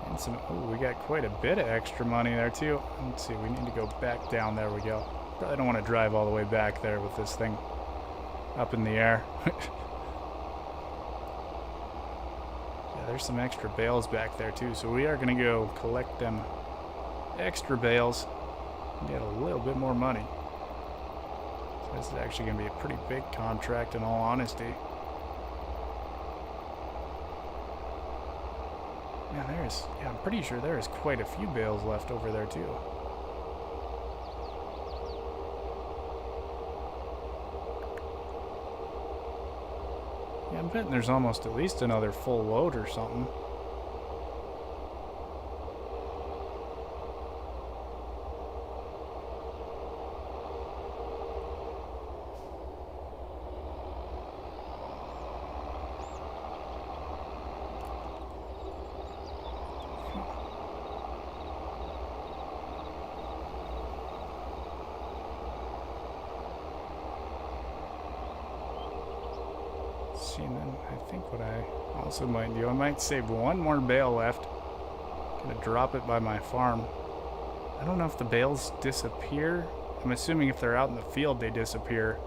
And we got quite a bit of extra money there too. Let's see, we need to go back down. There we go. Probably don't want to drive all the way back there with this thing up in the air. Yeah, there's some extra bales back there too. So we are going to go collect them extra bales and get a little bit more money. This is actually going to be a pretty big contract in all honesty. Man, I'm pretty sure there is quite a few bales left over there too. Yeah, I'm betting there's almost at least another full load or something. And then I think what I also might do, I might save one more bale left. Gonna drop it by my farm. I don't know if the bales disappear. I'm assuming if they're out in the field, they disappear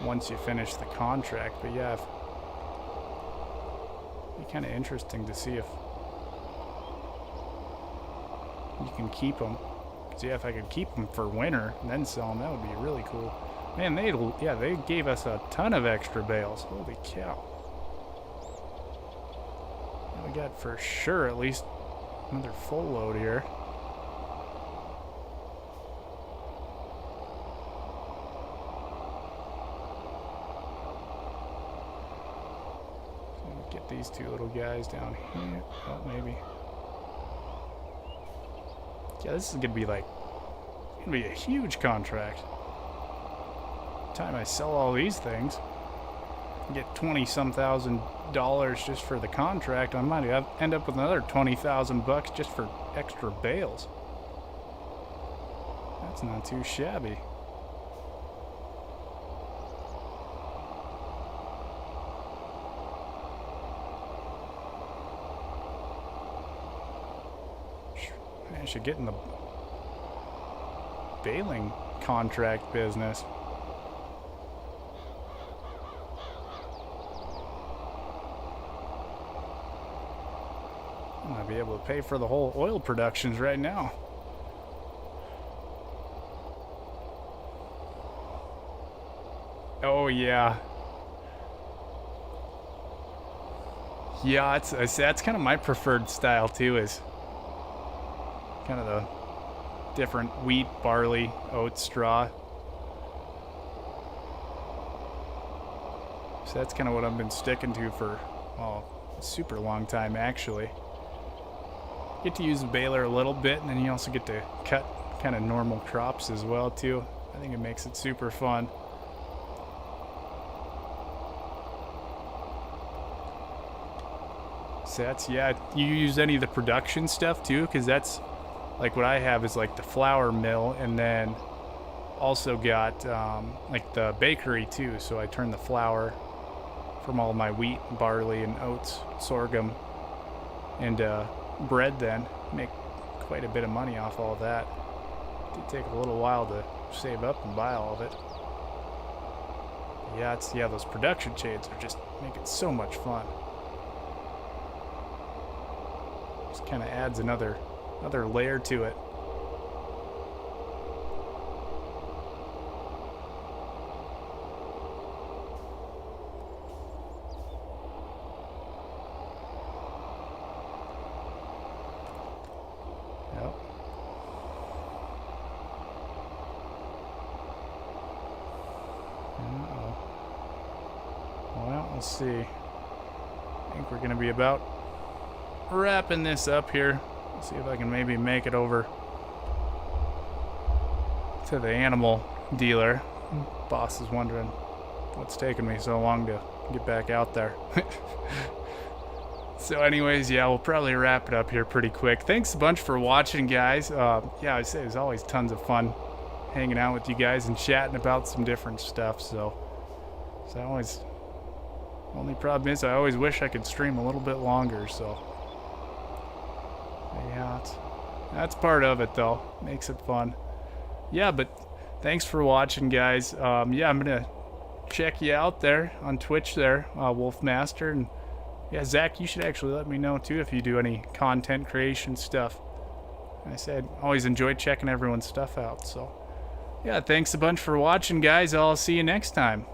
once you finish the contract. But yeah, it'd be kind of interesting to see if you can keep them. Because yeah, if I could keep them for winter and then sell them, that would be really cool. Man, they gave us a ton of extra bales. Holy cow. We got for sure at least another full load here. So we'll get these two little guys down here. Oh, maybe. Yeah, this is gonna be a huge contract. Time I sell all these things. get 20-some thousand dollars just for the contract, I might end up with another 20,000 bucks just for extra bales. That's not too shabby. I should get in the baling contract business. I might be able to pay for the whole oil productions right now. Oh yeah. Yeah, that's kind of my preferred style too, is kind of the different wheat, barley, oats, straw. So that's kind of what I've been sticking to for, well, a super long time actually. Get to use the baler a little bit, and then you also get to cut kind of normal crops as well too. I think it makes it super fun. So that's, yeah, you use any of the production stuff too, because that's like what I have is like the flour mill, and then also got like the bakery too. So I turn the flour from all my wheat, barley, and oats, sorghum, into bread, then make quite a bit of money off all of that. It did take a little while to save up and buy all of it. Yeah, those production shades are just making so much fun. Just kind of adds another layer to it. Yep. Uh-oh. Well, we'll see. I think we're going to be about wrapping this up here. See if I can maybe make it over to the animal dealer. Boss is wondering what's taking me so long to get back out there. So anyways, yeah, we'll probably wrap it up here pretty quick. Thanks a bunch for watching, guys. Yeah, I say it's always tons of fun hanging out with you guys and chatting about some different stuff. So I always, only problem is I always wish I could stream a little bit longer. So yeah, that's part of it though. Makes it fun. Yeah, but thanks for watching, guys. Yeah, I'm gonna check you out there on Twitch there, Wolfmaster, and yeah, Zach, you should actually let me know too if you do any content creation stuff. I said always enjoy checking everyone's stuff out. So yeah, thanks a bunch for watching, guys. I'll see you next time.